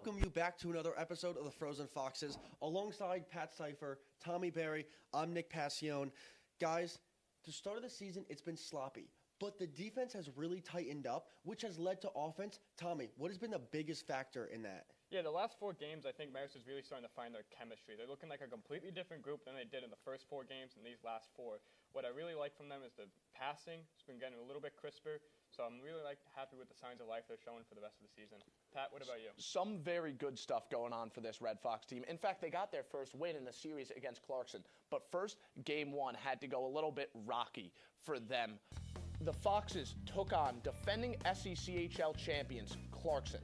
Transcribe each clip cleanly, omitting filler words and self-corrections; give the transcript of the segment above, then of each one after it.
welcome you back to another episode of the Frozen Foxes. Alongside Pat Cipher, Tommy Berry, I'm Nick Passione. Guys, to start of the season, it's been sloppy, but the defense has really tightened up, which has led to offense. Tommy, what has been the biggest factor in that? Yeah, the last 4 games, I think Marist is really starting to find their chemistry. They're looking like a completely different group than they did in the first 4 games and these last 4. What I really like from them is the passing. It's been getting a little bit crisper. So I'm really happy with the signs of life they're showing for the rest of the season. Pat, what about you? Some very good stuff going on for this Red Fox team. In fact, they got their first win in the series against Clarkson. But first, Game 1 had to go a little bit rocky for them. The Foxes took on defending SECHL champions Clarkson.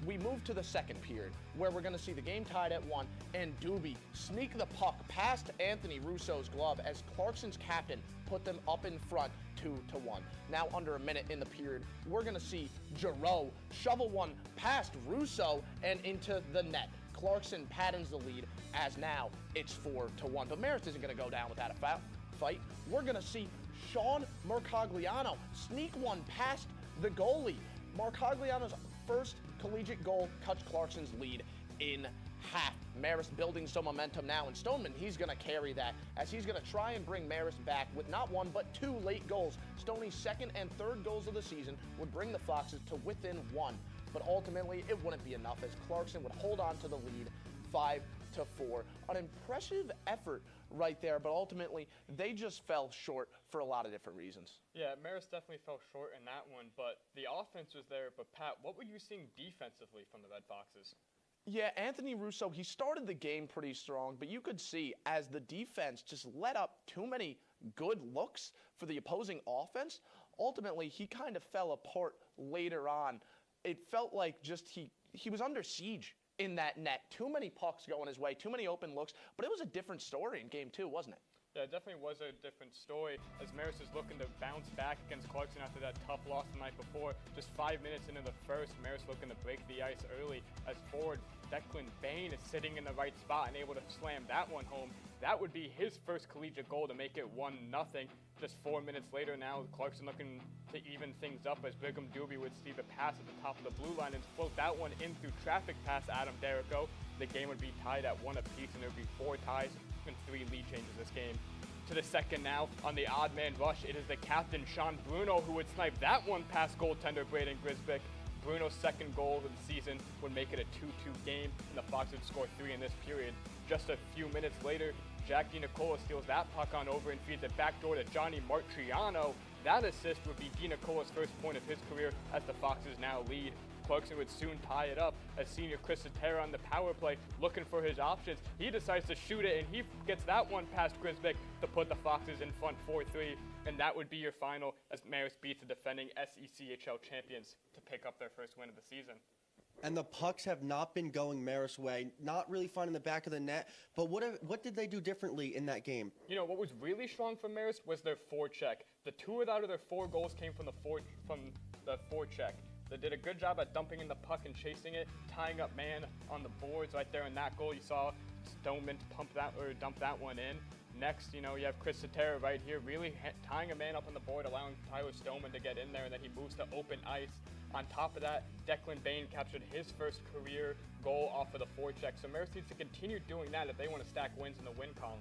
We move to the second period, where we're going to see the game tied at 1, and Doobie sneak the puck past Anthony Russo's glove as Clarkson's captain put them up in front 2-1. Now under a minute in the period, we're going to see Giroux shovel one past Russo and into the net. Clarkson pattens the lead as now it's 4-1. But Marist isn't going to go down without a fight. We're going to see Sean Mercogliano sneak one past the goalie. Mercogliano's first collegiate goal cuts Clarkson's lead in half. Marist building some momentum now, and Stoneman, he's going to carry that as he's going to try and bring Marist back with not 1 but 2 late goals. Stoney's second and third goals of the season would bring the Foxes to within 1, but ultimately it wouldn't be enough as Clarkson would hold on to the lead 5-4. An impressive effort right there, but ultimately they just fell short for a lot of different reasons. Yeah, Marist definitely fell short in that one, but the offense was there. But Pat, what were you seeing defensively from the Red Foxes? Yeah, Anthony Russo, he started the game pretty strong, but you could see as the defense just let up too many good looks for the opposing offense, ultimately he kind of fell apart later on. It felt like just he was under siege in that net. Too many pucks going his way, too many open looks, but it was a different story in Game 2, wasn't it? Yeah, it definitely was a different story as Marist is looking to bounce back against Clarkson after that tough loss the night before. Just 5 minutes into the first, Marist looking to break the ice early as forward Declan Bain is sitting in the right spot and able to slam that one home. That would be his first collegiate goal to make it 1-0. Just 4 minutes later now, Clarkson looking to even things up as Brigham Doobie would receive a pass at the top of the blue line and float that one in through traffic past Adam Derrico. The game would be tied at 1 apiece, and there would be 4 ties and 3 lead changes this game. To the second now, on the odd man rush, it is the captain, Sean Bruno, who would snipe that one past goaltender Braden Grisbick. Bruno's second goal of the season would make it a 2-2 game, and the Foxes would score 3 in this period. Just a few minutes later, Jack DiNicola steals that puck on over and feeds it backdoor to Johnny Martriano. That assist would be DiNicola's first point of his career as the Foxes now lead. Clarkson would soon tie it up as senior Chris Satera on the power play looking for his options. He decides to shoot it, and he gets that one past Grisbick to put the Foxes in front 4-3. And that would be your final as Marist beats the defending SECHL champions to pick up their first win of the season. And the pucks have not been going Marist's way, not really finding the back of the net. But what did they do differently in that game? You know, what was really strong from Marist was their forecheck. The 2 out of their 4 goals came from the forecheck. They did a good job at dumping in the puck and chasing it, tying up man on the boards right there in that goal. You saw Stoneman dump that one in. Next, you have Chris Satera right here really tying a man up on the board, allowing Tyler Stoneman to get in there, and then he moves to open ice. On top of that, Declan Bain captured his first career goal off of the forecheck. So Marist needs to continue doing that if they want to stack wins in the win column.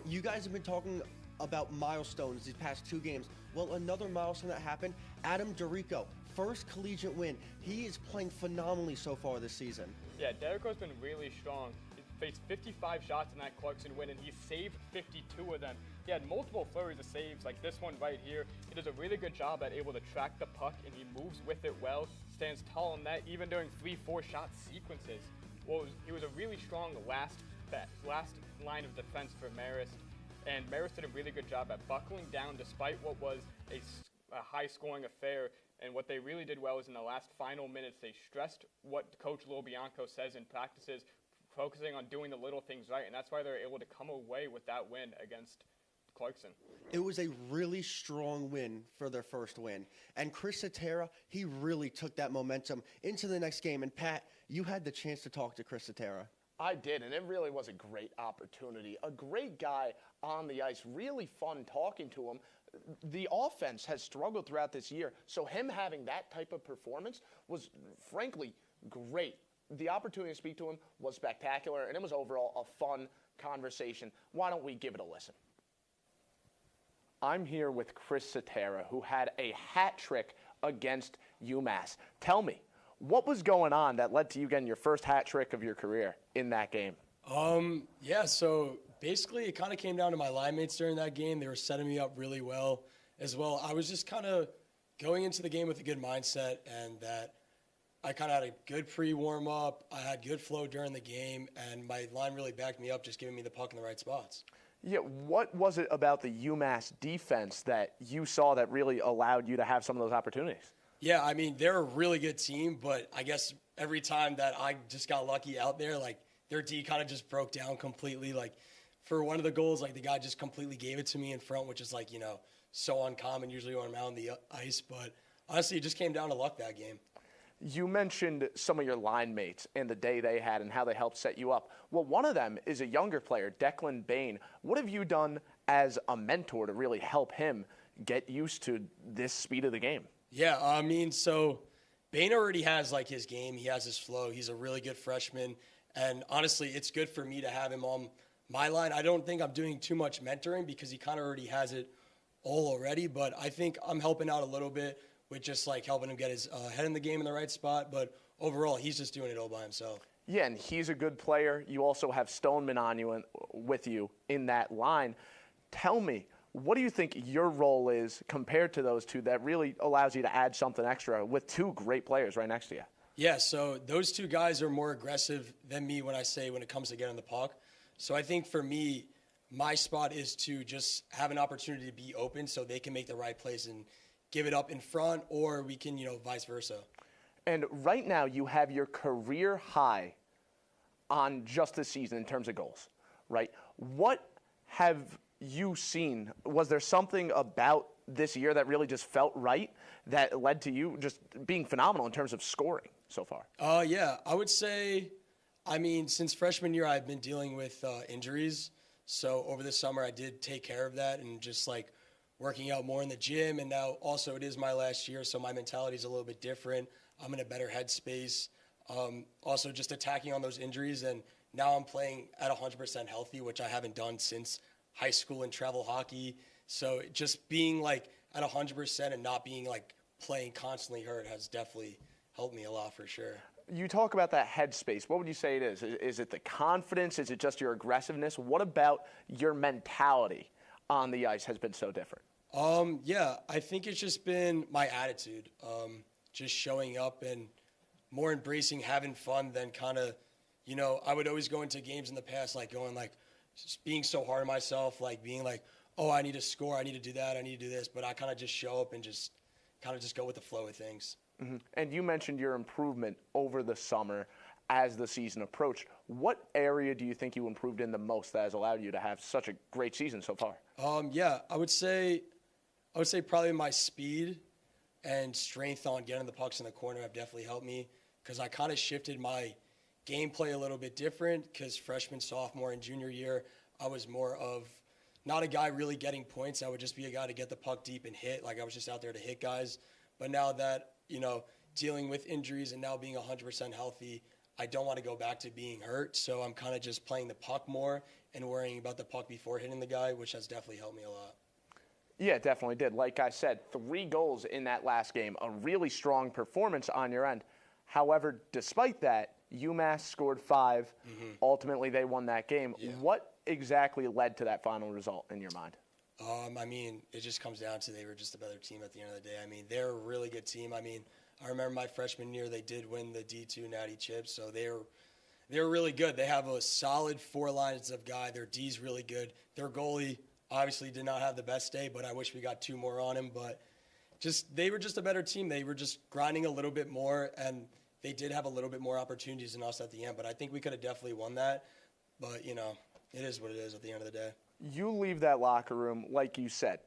You guys have been talking about milestones these past 2 games. Well, another milestone that happened, Adam Derrico, first collegiate win. He is playing phenomenally so far this season. Yeah, Derrico's been really strong. He faced 55 shots in that Clarkson win, and he saved 52 of them. He had multiple flurries of saves, like this one right here. He does a really good job at able to track the puck, and he moves with it well, stands tall in that, even during 3-4 shot sequences. Well, he was a really strong last line of defense for Marist, and Marist did a really good job at buckling down despite what was a high-scoring affair. And what they really did well is in the last final minutes, they stressed what Coach Lil Bianco says in practices, focusing on doing the little things right, and that's why they're able to come away with that win against Clarkson. It was a really strong win for their first win. And Chris Satera, he really took that momentum into the next game. And Pat, you had the chance to talk to Chris Satera. I did, and it really was a great opportunity. A great guy on the ice, really fun talking to him. The offense has struggled throughout this year, so him having that type of performance was, frankly, great. the opportunity to speak to him was spectacular, and it was overall a fun conversation. Why don't we give it a listen? I'm here with Chris Cetera, who had a hat trick against UMass. Tell me, what was going on that led to you getting your first hat trick of your career in that game? Yeah, so basically it kind of came down to my line mates during that game. They were setting me up really well as well. I was just kind of going into the game with a good mindset, and that I kind of had a good pre-warm-up. I had good flow during the game, and my line really backed me up, just giving me the puck in the right spots. Yeah, what was it about the UMass defense that you saw that really allowed you to have some of those opportunities? Yeah, I mean, they're a really good team, but I guess every time that I just got lucky out there, like, their D kind of just broke down completely. Like, for one of the goals, like, the guy just completely gave it to me in front, which is, like, you know, so uncommon usually when I'm out on the ice. But honestly, it just came down to luck that game. You mentioned some of your line mates and the day they had and how they helped set you up. Well, one of them is a younger player, Declan Bain. What have you done as a mentor to really help him get used to this speed of the game? Yeah, I mean, so Bain already has, like, his game. He has his flow. He's a really good freshman. And honestly, it's good for me to have him on my line. I don't think I'm doing too much mentoring because he kind of already has it all already. But I think I'm helping out a little bit with just, like, helping him get his head in the game in the right spot. But overall, he's just doing it all by himself. Yeah, and he's a good player. You also have Stoneman on you with you in that line. Tell me, what do you think your role is compared to those two that really allows you to add something extra with two great players right next to you? Yeah, so those two guys are more aggressive than me when it comes to getting the puck. So I think for me, my spot is to just have an opportunity to be open so they can make the right plays and give it up in front, or we can, you know, vice versa. And right now you have your career high on just this season in terms of goals, right? What have you seen? Was there something about this year that really just felt right that led to you just being phenomenal in terms of scoring so far? Yeah, I would say, I mean, since freshman year, I've been dealing with injuries. So over the summer, I did take care of that and just, like, working out more in the gym. And now also it is my last year, so my mentality is a little bit different. I'm in a better headspace. Also just attacking on those injuries. And now I'm playing at 100% healthy, which I haven't done since high school and travel hockey. So just being, like, at 100% and not being, like, playing constantly hurt has definitely helped me a lot for sure. You talk about that headspace. What would you say it is? Is it the confidence? Is it just your aggressiveness? What about your mentality on the ice has been so different? Yeah, I think it's just been my attitude, just showing up and more embracing having fun than kind of, you know, I would always go into games in the past, like, going, like, just being so hard on myself, like, being like, oh, I need to score, I need to do that, I need to do this. But I kind of just show up and just kind of just go with the flow of things. Mm-hmm. And you mentioned your improvement over the summer as the season approached. What area do you think you improved in the most that has allowed you to have such a great season so far? Yeah, I would say probably my speed and strength on getting the pucks in the corner have definitely helped me, because I kind of shifted my gameplay a little bit different, because freshman, sophomore, and junior year, I was more of not a guy really getting points. I would just be a guy to get the puck deep and hit. Like, I was just out there to hit guys. But now that, you know, dealing with injuries and now being 100% healthy, I don't want to go back to being hurt. So I'm kind of just playing the puck more and worrying about the puck before hitting the guy, which has definitely helped me a lot. Yeah, it definitely did. Like I said, 3 goals in that last game, a really strong performance on your end. However, despite that, UMass scored 5. Mm-hmm. Ultimately, they won that game. Yeah. What exactly led to that final result in your mind? I mean, it just comes down to they were just a better team at the end of the day. I mean, they're a really good team. I mean, I remember my freshman year, they did win the D2 Natty Chip, so they're really good. They have a solid 4 lines of guy. Their D's really good. Their goalie obviously did not have the best day, but I wish we got 2 more on him. But they were just a better team. They were just grinding a little bit more, and they did have a little bit more opportunities than us at the end. But I think we could have definitely won that. But, you know, it is what it is at the end of the day. You leave that locker room, like you said,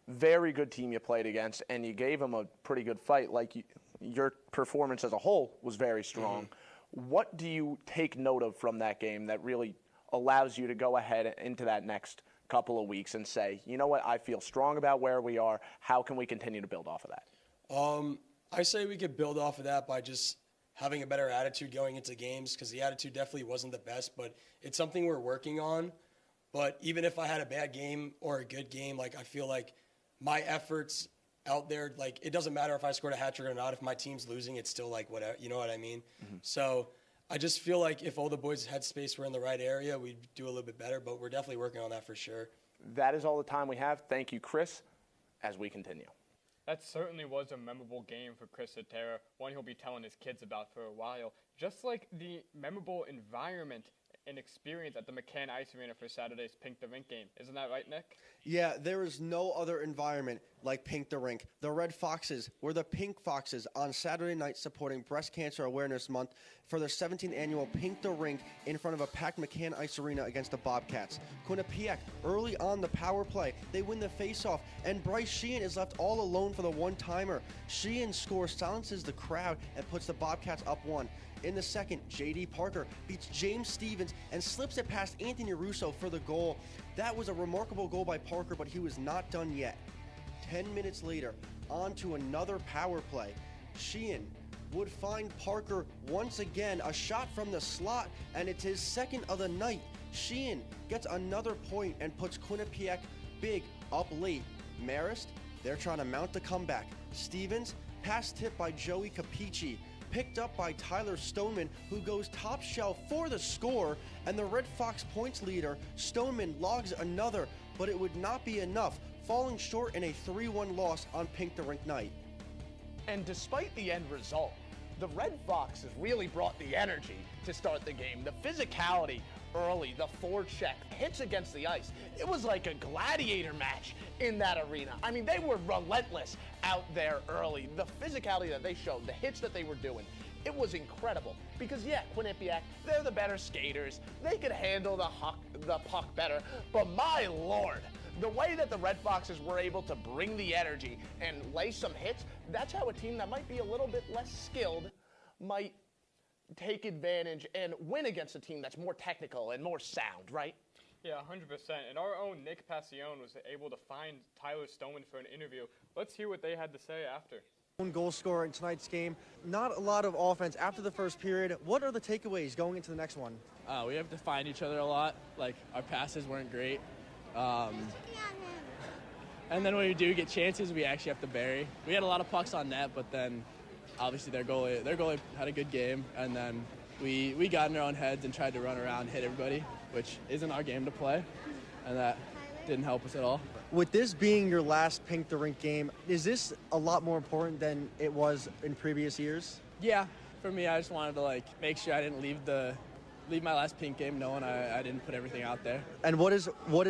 very good team you played against, and you gave them a pretty good fight. Like, your performance as a whole was very strong. Mm-hmm. What do you take note of from that game that really allows you to go ahead into that next couple of weeks and say, you know what, I feel strong about where we are. How can we continue to build off of that? I say we could build off of that by just having a better attitude going into games, because the attitude definitely wasn't the best, but it's something we're working on. But even if I had a bad game or a good game, like, I feel like my efforts out there, like, it doesn't matter if I scored a hat trick or not. If my team's losing, it's still like whatever, you know what I mean? So I just feel like if all the boys' headspace were in the right area, we'd do a little bit better, but we're definitely working on that for sure. That is all the time we have. Thank you, Chris, as we continue. That certainly was a memorable game for Chris Cetera, one he'll be telling his kids about for a while. Just like the memorable environment and experience at the McCann Ice Arena for Saturday's Pink the Rink game. Isn't that right, Nick? Yeah, there is no other environment like Pink the Rink. The Red Foxes were the Pink Foxes on Saturday night supporting Breast Cancer Awareness Month for their 17th annual Pink the Rink in front of a packed McCann Ice Arena against the Bobcats. Quinnipiac, early on the power play, they win the faceoff, and Bryce Sheehan is left all alone for the one-timer. Sheehan's score silences the crowd and puts the Bobcats up 1. In the second, J.D. Parker beats James Stevens and slips it past Anthony Russo for the goal. That was a remarkable goal by Parker, but he was not done yet. 10 minutes later, on to another power play. Sheehan would find Parker once again, a shot from the slot, and it's his second of the night. Sheehan gets another point and puts Quinnipiac big up late. Marist, they're trying to mount the comeback. Stevens, pass tip by Joey Capici, picked up by Tyler Stoneman, who goes top shelf for the score, and the Red Fox points leader, Stoneman, logs another, but it would not be enough, falling short in a 3-1 loss on Pink the Rink night. And despite the end result, the Red Foxes really brought the energy to start the game. The physicality early, the forecheck, hits against the ice. It was like a gladiator match in that arena. I mean, they were relentless out there early. The physicality that they showed, the hits that they were doing, it was incredible. Because, yeah, Quinnipiac, they're the better skaters. They could handle the puck better. But my Lord, the way that the Red Foxes were able to bring the energy and lay some hits, that's how a team that might be a little bit less skilled might take advantage and win against a team that's more technical and more sound, right? Yeah, 100%. And our own Nick Passione was able to find Tyler Stoneman for an interview. Let's hear what they had to say after. One goal scorer in tonight's game. Not a lot of offense after the first period. What are the takeaways going into the next one? We have to find each other a lot. Like, our passes weren't great. And then when we do get chances, we actually have to bury. We had a lot of pucks on net, but then obviously their goalie had a good game, and then we got in our own heads and tried to run around and hit everybody, which isn't our game to play, and that didn't help us at all. With this being your last Pink the Rink game, is this a lot more important than it was in previous years? Yeah, for me, I just wanted to make sure I didn't leave my last Pink game knowing I didn't put everything out there. And what is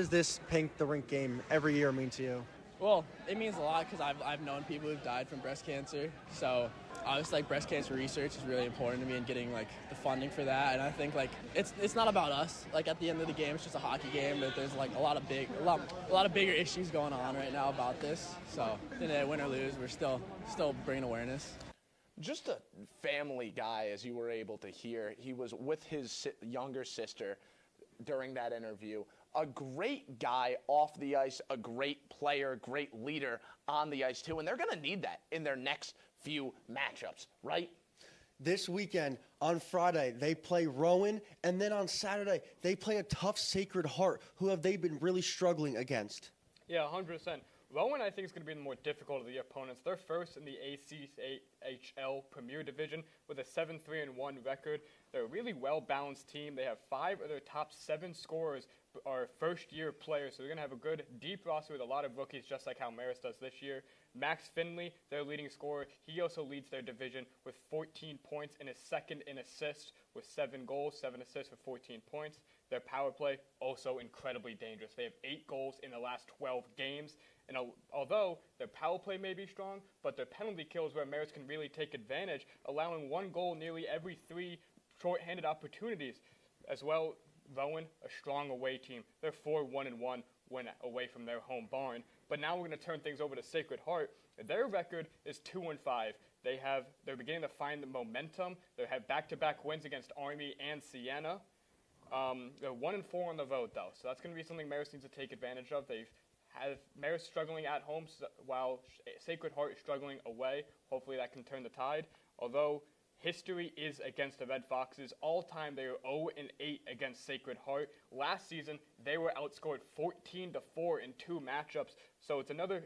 this Pink the Rink game every year mean to you? Well, it means a lot because I've known people who've died from breast cancer, so obviously breast cancer research is really important to me and getting the funding for that. And I think it's not about us. At the end of the game, it's just a hockey game, but there's a lot of bigger issues going on right now about this. So today, win or lose, we're still bringing awareness. Just a family guy, as you were able to hear. He was with his younger sister during that interview. A great guy off the ice, a great player, great leader on the ice too, and they're going to need that in their next few matchups, right? This weekend, on Friday, they play ROWAN, and then on Saturday, they play a tough Sacred Heart, who have they been really struggling against? Yeah, 100%. ROWAN, I think, is going to be the more difficult of the opponents. They're first in the ACHL Premier Division with a 7-3-1 record. They're a really well-balanced team. They have 5 of their top 7 scorers are first-year players, so they're going to have a good, deep roster with a lot of rookies, just like how Marist does this year. Max Finley, their leading scorer, he also leads their division with 14 points and is second in assists with 7 goals, 7 assists with 14 points. Their power play, also incredibly dangerous. They have 8 goals in the last 12 games. And although their power play may be strong, but their penalty kills where Marist can really take advantage, allowing 1 goal nearly every 3 short-handed opportunities. As well, ROWAN, a strong away team. They're 4-1-1 when away from their home barn. But now we're going to turn things over to Sacred Heart. Their record is 2-5. They're beginning to find the momentum. They have back-to-back wins against Army and Siena. They're 1-4 on the road, though, so that's going to be something Marist needs to take advantage of. They've had Marist struggling at home while Sacred Heart is struggling away. Hopefully that can turn the tide. Although history is against the Red Foxes. All time, they were 0-8 against Sacred Heart. Last season, they were outscored 14-4 in 2 matchups. So it's another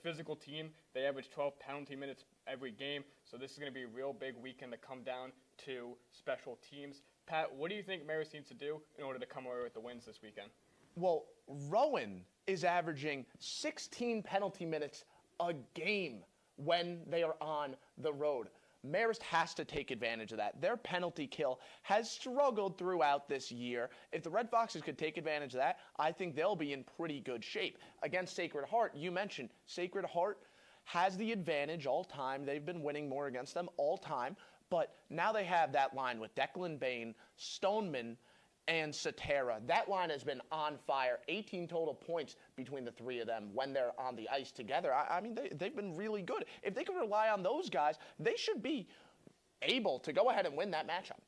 physical team. They average 12 penalty minutes every game. So this is going to be a real big weekend to come down to special teams. Pat, what do you think Marist needs to do in order to come away with the wins this weekend? Well, ROWAN is averaging 16 penalty minutes a game when they are on the road. Marist has to take advantage of that. Their penalty kill has struggled throughout this year. If the Red Foxes could take advantage of that, I think they'll be in pretty good shape. Against Sacred Heart, you mentioned Sacred Heart has the advantage all time. They've been winning more against them all time. But now they have that line with Declan Bain, Stoneman, and Satera. That line has been on fire. 18 total points between the 3 of them when they're on the ice together. I mean, they've been really good. If they can rely on those guys, they should be able to go ahead and win that matchup.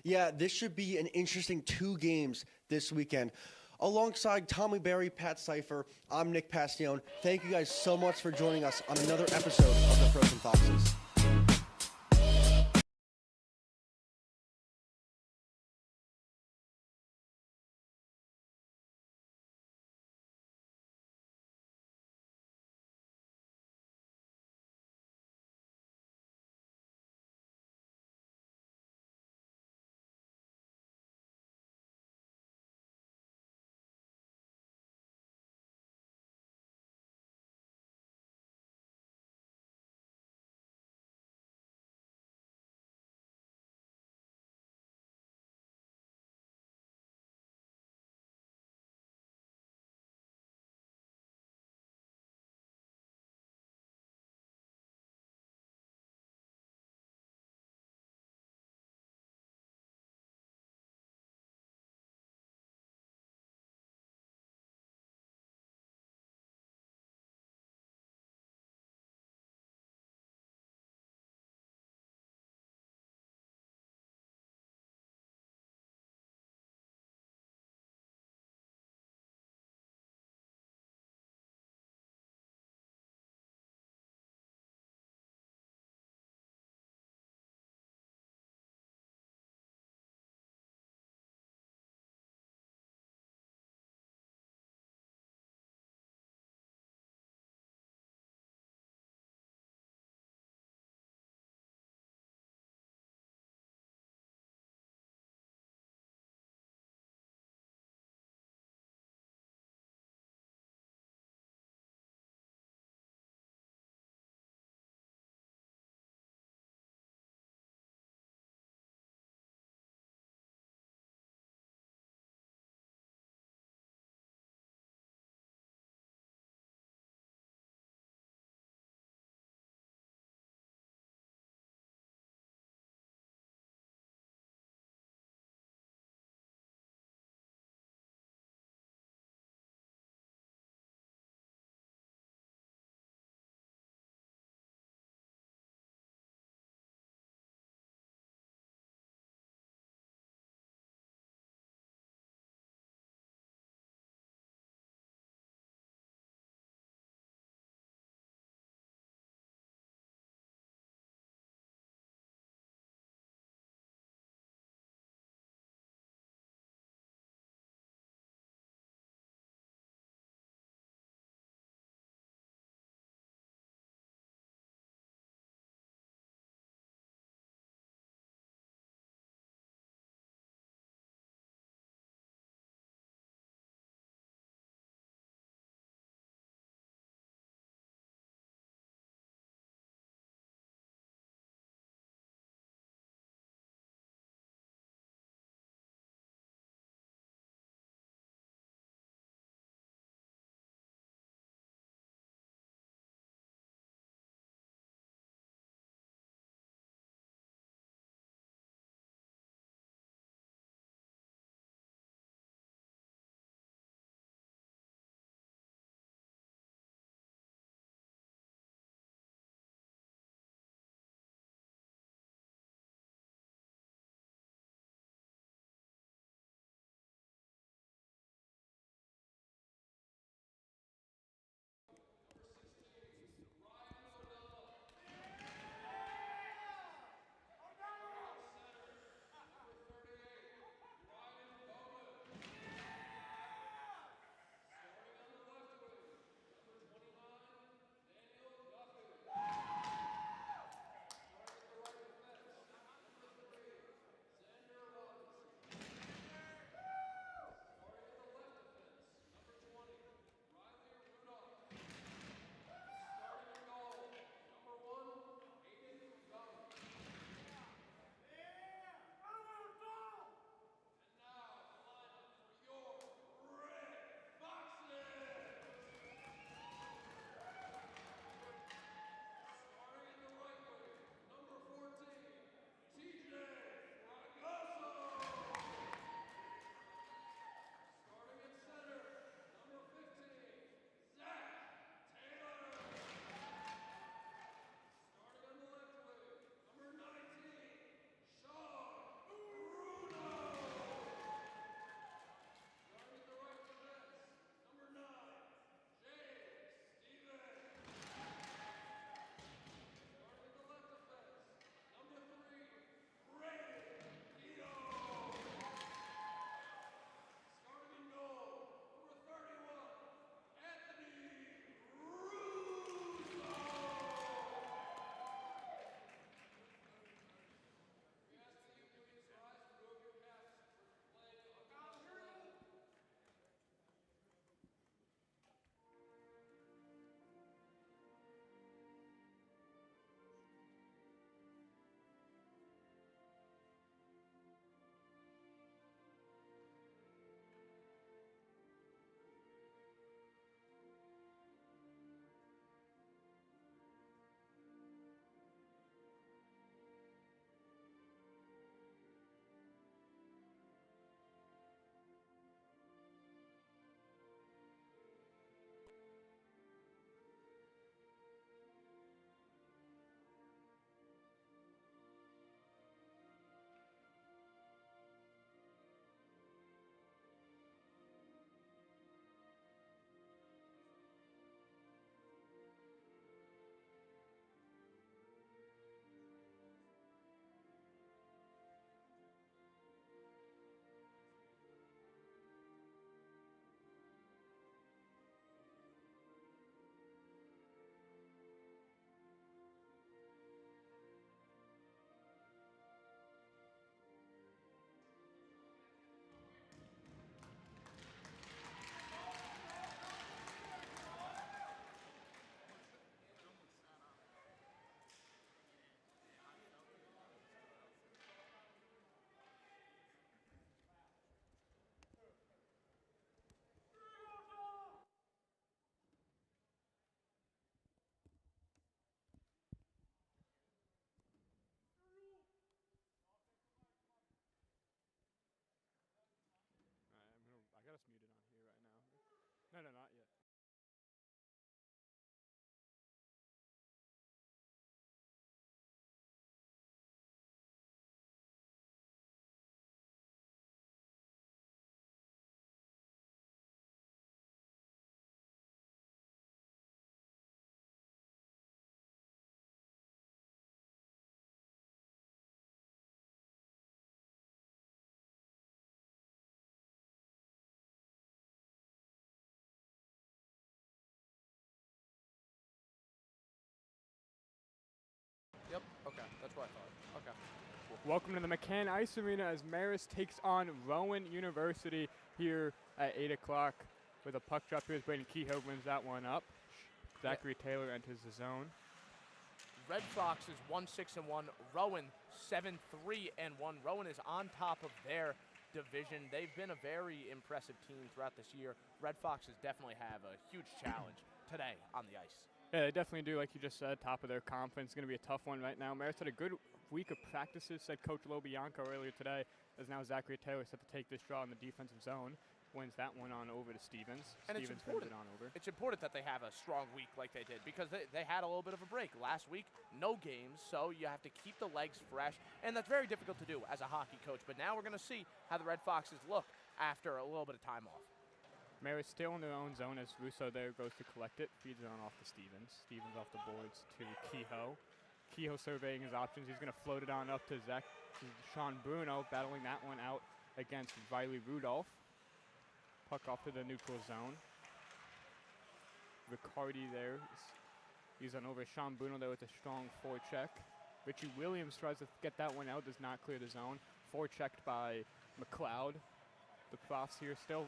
Yeah, this should be an interesting 2 games this weekend. Alongside Tommy Berry, Pat Cipher, I'm Nick Passione. Thank you guys so much for joining us on another episode of the Frozen Foxes. Welcome to the McCann Ice Arena as Marist takes on ROWAN University here at 8 o'clock with a puck drop here as Braden Kehoe wins that one up. Zachary Taylor enters the zone. Red Foxes 1-6-1, ROWAN 7-3-1. ROWAN is on top of their division. They've been a very impressive team throughout this year. Red Foxes definitely have a huge challenge today on the ice. Yeah, they definitely do, like you just said, top of their conference. It's going to be a tough one right now. Marist had a good week of practices, said Coach Lobianco earlier today, as now Zachary Taylor set to take this draw in the defensive zone. Wins that one on over to Stevens. And Stevens wins it on over. It's important that they have a strong week like they did because they had a little bit of a break. Last week, no games, so you have to keep the legs fresh, and that's very difficult to do as a hockey coach. But now we're going to see how the Red Foxes look after a little bit of time off. Marist still in their own zone as Russo there goes to collect it. Feeds it on off to Stevens. Stevens off the boards to Kehoe. Kehoe surveying his options. He's going to float it on up to Sean Bruno, battling that one out against Riley Rudolph. Puck off to the neutral zone. Riccardi there. He's on over Sean Bruno there with a strong forecheck. Richie Williams tries to get that one out, does not clear the zone. Forechecked by McLeod. The Profs here still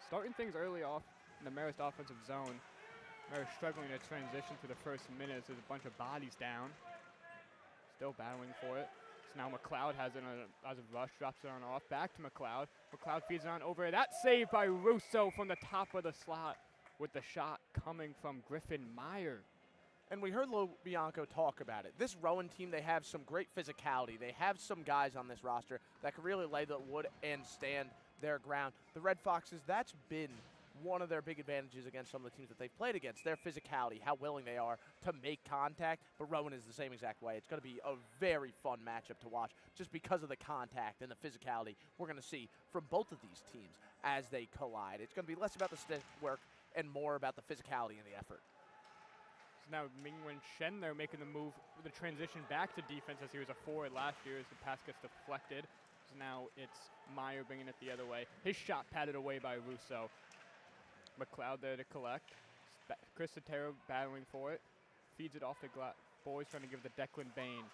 starting things early off in the Marist offensive zone. Marist struggling to transition through the first minutes. There's a bunch of bodies down. Still battling for it. So now McLeod has it as a rush, drops it on off. Back to McLeod. McLeod feeds it on over. That save by Russo from the top of the slot with the shot coming from Griffin Meyer. And we heard Lobianco talk about it. This ROWAN team, they have some great physicality. They have some guys on this roster that can really lay the wood and stand their ground. The Red Foxes, that's been one of their big advantages against some of the teams that they've played against. Their physicality, how willing they are to make contact. But ROWAN is the same exact way. It's going to be a very fun matchup to watch just because of the contact and the physicality we're going to see from both of these teams as they collide. It's going to be less about the stick work and more about the physicality and the effort. So now Mingwen Shen there making the move, the transition back to defense as he was a forward last year as the pass gets deflected. So now it's Meyer bringing it the other way. His shot patted away by Russo. McLeod there to collect. Chris Sotero battling for it. Feeds it off the boys trying to give it to Declan Bain.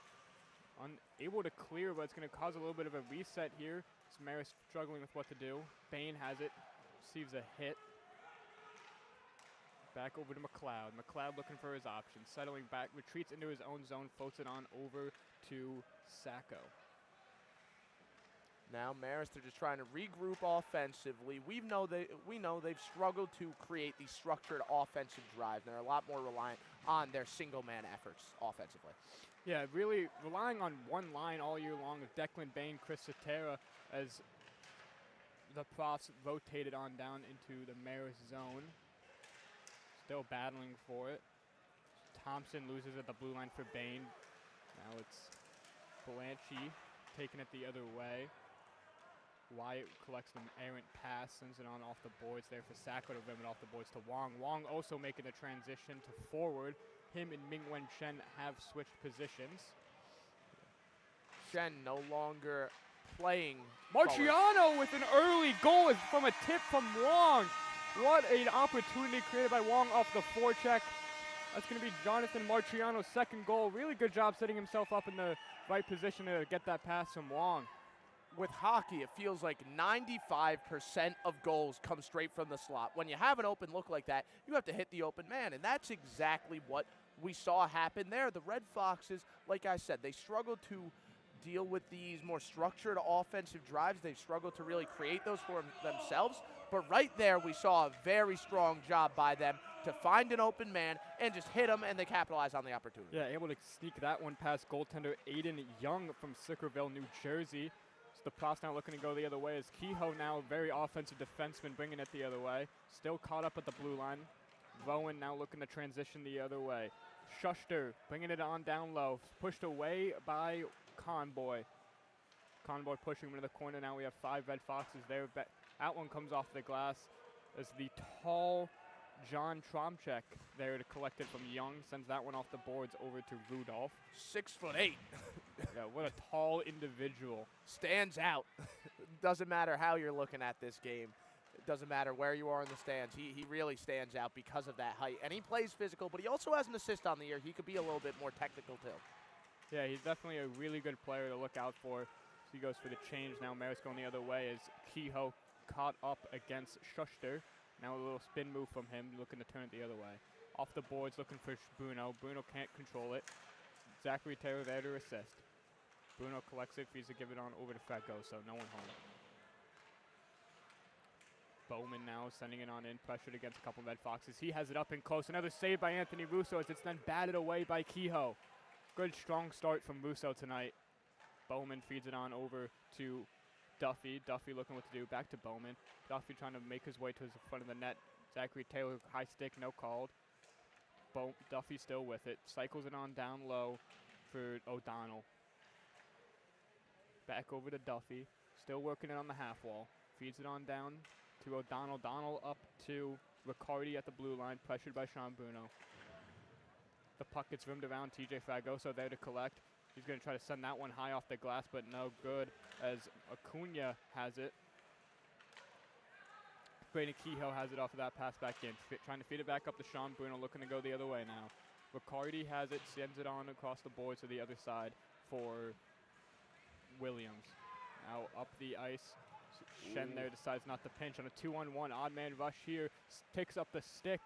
Unable to clear, but it's going to cause a little bit of a reset here. Marist struggling with what to do. Bain has it. Receives a hit. Back over to McLeod. McLeod looking for his options. Settling back. Retreats into his own zone. Floats it on over to Sacco. Now Marist are just trying to regroup offensively. We know they've struggled to create these structured offensive drives. They're a lot more reliant on their single-man efforts offensively. Yeah, really relying on one line all year long of Declan Bain, Chris Sotera, as the Profs rotated on down into the Marist zone. Still battling for it. Thompson loses at the blue line for Bain. Now it's Blanchie taking it the other way. Wyatt collects an errant pass, sends it on off the boards there for Sacco to rim it off the boards to Wong. Wong also making the transition to forward. Him and Mingwen Shen have switched positions. Shen no longer playing. Marciano with an early goal from a tip from Wong. What an opportunity created by Wong off the forecheck. That's going to be Jonathan Marciano's second goal. Really good job setting himself up in the right position to get that pass from Wong. With hockey, it feels like 95% of goals come straight from the slot. When you have an open look like that, you have to hit the open man, and that's exactly what we saw happen there. The Red Foxes, like I said, they struggled to deal with these more structured offensive drives. They've struggled to really create those for themselves, but right there we saw a very strong job by them to find an open man and just hit them, and they capitalize on the opportunity. Yeah, able to sneak that one past goaltender Aiden Young from Sickerville, New Jersey. The Profs now looking to go the other way as Kehoe now very offensive defenseman bringing it the other way. Still caught up at the blue line. ROWAN now looking to transition the other way. Schuster bringing it on down low. Pushed away by Conboy. Conboy pushing him into the corner. Now we have 5 Red Foxes there. That one comes off the glass as the tall John Tromchek there to collect it from Young. Sends that one off the boards over to Rudolph. 6'8". Yeah, what a tall individual. Stands out. Doesn't matter how you're looking at this game. It doesn't matter where you are in the stands. He really stands out because of that height. And he plays physical, but he also has an assist on the year. He could be a little bit more technical too. Yeah, he's definitely a really good player to look out for. He goes for the change now. Marist going the other way as Kehoe caught up against Schuster. Now a little spin move from him, looking to turn it the other way. Off the boards, looking for Bruno. Bruno can't control it. Zachary Taylor there to assist. Bruno collects it, feeds to give it on over to Fragoso. No one home. Bowman now sending it on in, pressured against a couple Red Foxes. He has it up and close. Another save by Anthony Russo as it's then batted away by Kehoe. Good, strong start from Russo tonight. Bowman feeds it on over to Duffy. Duffy looking what to do. Back to Bowman. Duffy trying to make his way to the front of the net. Zachary Taylor, high stick, no called. Duffy still with it. Cycles it on down low for O'Donnell. Back over to Duffy. Still working it on the half wall. Feeds it on down to O'Donnell. O'Donnell up to Riccardi at the blue line, pressured by Sean Bruno. The puck gets rimmed around. TJ Fragoso there to collect. He's going to try to send that one high off the glass, but no good as Acuna has it. Brayden Kehoe has it off of that pass back in. Trying to feed it back up to Sean Bruno, looking to go the other way now. Riccardi has it, sends it on across the boards to the other side for Williams. Now up the ice. Shen there decides not to pinch on a 2-on-1. Odd man rush here. Picks up the stick.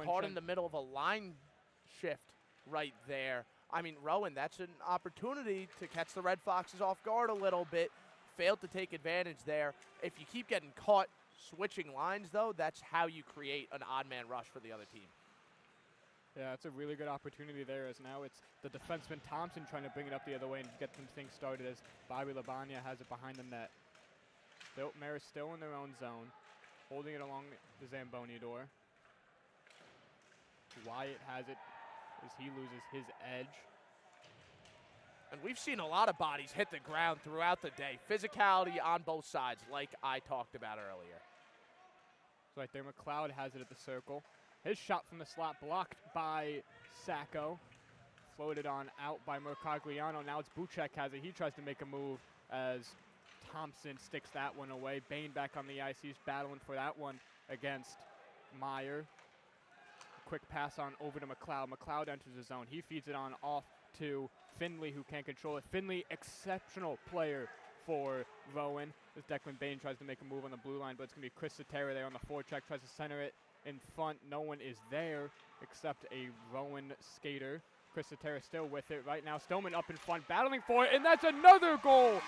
Caught in the middle of a line shift right there. I mean, Rowan, that's an opportunity to catch the Red Foxes off guard a little bit. Failed to take advantage there. If you keep getting caught switching lines, though, that's how you create an odd man rush for the other team. Yeah, it's a really good opportunity there as now it's the defenseman Thompson trying to bring it up the other way and get some things started as Bobby Labagna has it behind the net. Marist still in their own zone, holding it along the Zamboni door. Wyatt has it as he loses his edge. And we've seen a lot of bodies hit the ground throughout the day. Physicality on both sides, like I talked about earlier. So right there, McLeod has it at the circle. His shot from the slot blocked by Sacco. Floated on out by Mercogliano. Now it's Buchek has it. He tries to make a move as Thompson sticks that one away. Bain back on the ice. He's battling for that one against Meyer. Quick pass on over to McLeod. McLeod enters the zone. He feeds it on off to Finley, who can't control it. Finley, exceptional player for Rowan. As Declan Bain tries to make a move on the blue line, but it's going to be Chris Soterra there on the forecheck. Tries to center it in front. No one is there except a Rowan skater. Chris Soterra still with it right now. Stillman up in front, battling for it, and that's another goal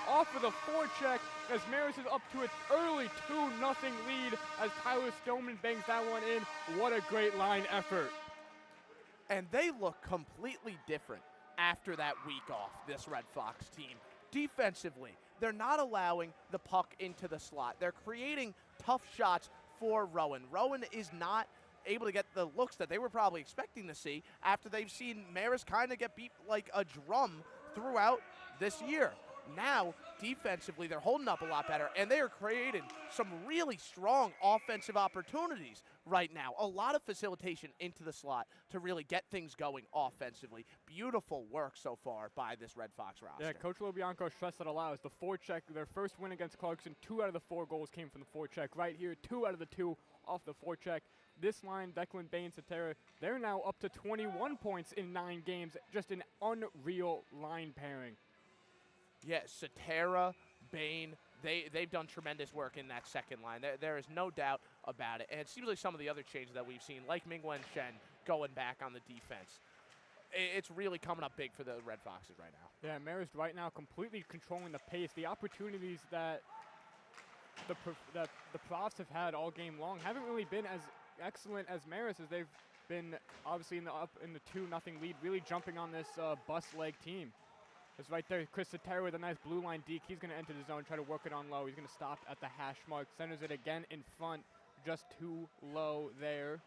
off of the forecheck as Marist is up to an early 2-0 lead as Tyler Stillman bangs that one in. What a great line effort. And they look completely different after that week off, this Red Fox team. Defensively, they're not allowing the puck into the slot. They're creating tough shots for Rowan. Rowan is not able to get the looks that they were probably expecting to see after they've seen Marist kind of get beat like a drum throughout this year. Now, defensively, they're holding up a lot better, and they are creating some really strong offensive opportunities right now. A lot of facilitation into the slot to really get things going offensively. Beautiful work so far by this Red Fox roster. Yeah, Coach Lobianco stressed that a lot. As the forecheck, their first win against Clarkson, 2 out of the 4 goals came from the forecheck. Right here, 2 out of the 2 off the forecheck. This line, Declan Bain, Soterra, they're now up to 21 points in 9 games. Just an unreal line pairing. Yeah, Soterra, Bain, they've done tremendous work in that second line. There is no doubt about it. And it seems like some of the other changes that we've seen, like Mingwen Shen going back on the defense, it's really coming up big for the Red Foxes right now. Yeah, Marist right now completely controlling the pace. The opportunities that the Profs have had all game long haven't really been as excellent as Marist, as they've been obviously in the 2-0 lead, really jumping on this bus leg team. It's right there, Chris Soterra with a nice blue line deke. He's going to enter the zone, try to work it on low. He's going to stop at the hash mark, centers it again in front, just too low there.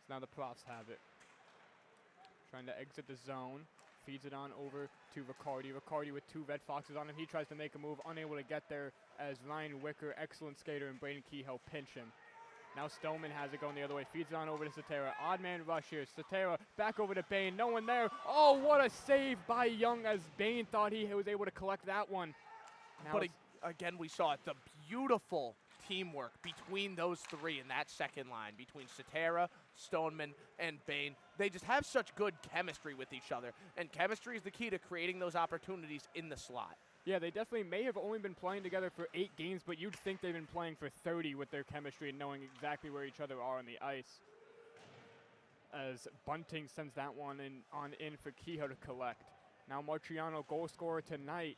So now the Profs have it. Trying to exit the zone, feeds it on over to Riccardi. Riccardi with 2 Red Foxes on him. He tries to make a move, unable to get there as Ryan Wicker, excellent skater, and Brayden Kehoe pinch him. Now Stillman has it going the other way. Feeds it on over to Soterra. Odd man rush here. Soterra back over to Bain. No one there. Oh, what a save by Young as Bain thought he was able to collect that one. Now but again, we saw it. The beautiful teamwork between those three in that second line, between Satera, Stoneman, and Bain. They just have such good chemistry with each other, and chemistry is the key to creating those opportunities in the slot. Yeah, they definitely may have only been playing together for 8 games, but you'd think they've been playing for 30 with their chemistry and knowing exactly where each other are on the ice. As Bunting sends that one in for Kehoe to collect. Now Marciano, goal scorer tonight.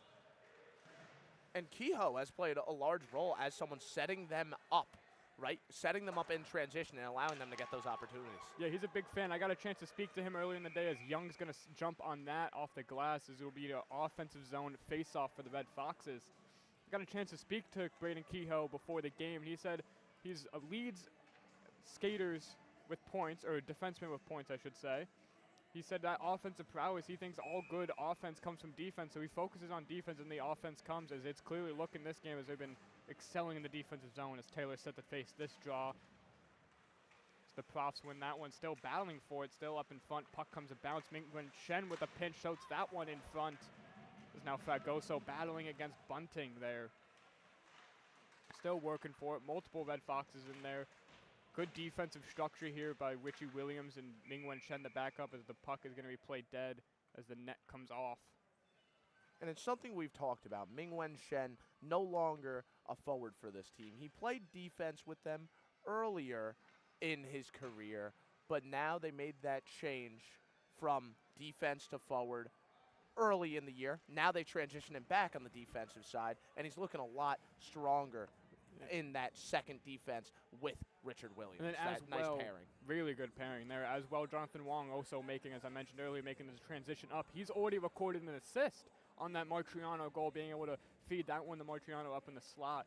And Kehoe has played a large role as someone setting them up, right? Setting them up in transition and allowing them to get those opportunities. Yeah, he's a big fan. I got a chance to speak to him earlier in the day as Young's going to jump on that off the glass as it will be an offensive zone face-off for the Red Foxes. I got a chance to speak to Braden Kehoe before the game, and he said he's leads skaters with points, or defensemen with points, I should say. He said that offensive prowess, he thinks all good offense comes from defense, so he focuses on defense and the offense comes, as it's clearly looking this game as they've been excelling in the defensive zone as Taylor set to face this draw. As the Profs win that one, still battling for it, still up in front. Puck comes a bounce. Mingwen Shen with a pinch shoots that one in front. Is now Fragoso battling against Bunting there. Still working for it. Multiple Red Foxes in there. Good defensive structure here by Richie Williams and Mingwen Shen to back up as the puck is going to be played dead as the net comes off. And it's something we've talked about. Mingwen Shen no longer a forward for this team. He played defense with them earlier in his career, but now they made that change from defense to forward early in the year. Now they transition him back on the defensive side, and he's looking a lot stronger in that second defense with Richard Williams. And then as nice well, pairing. Really good pairing there. As well, Jonathan Wong also making, as I mentioned earlier, making this transition up. He's already recorded an assist on that Marciano goal, being able to feed that one to Marciano up in the slot.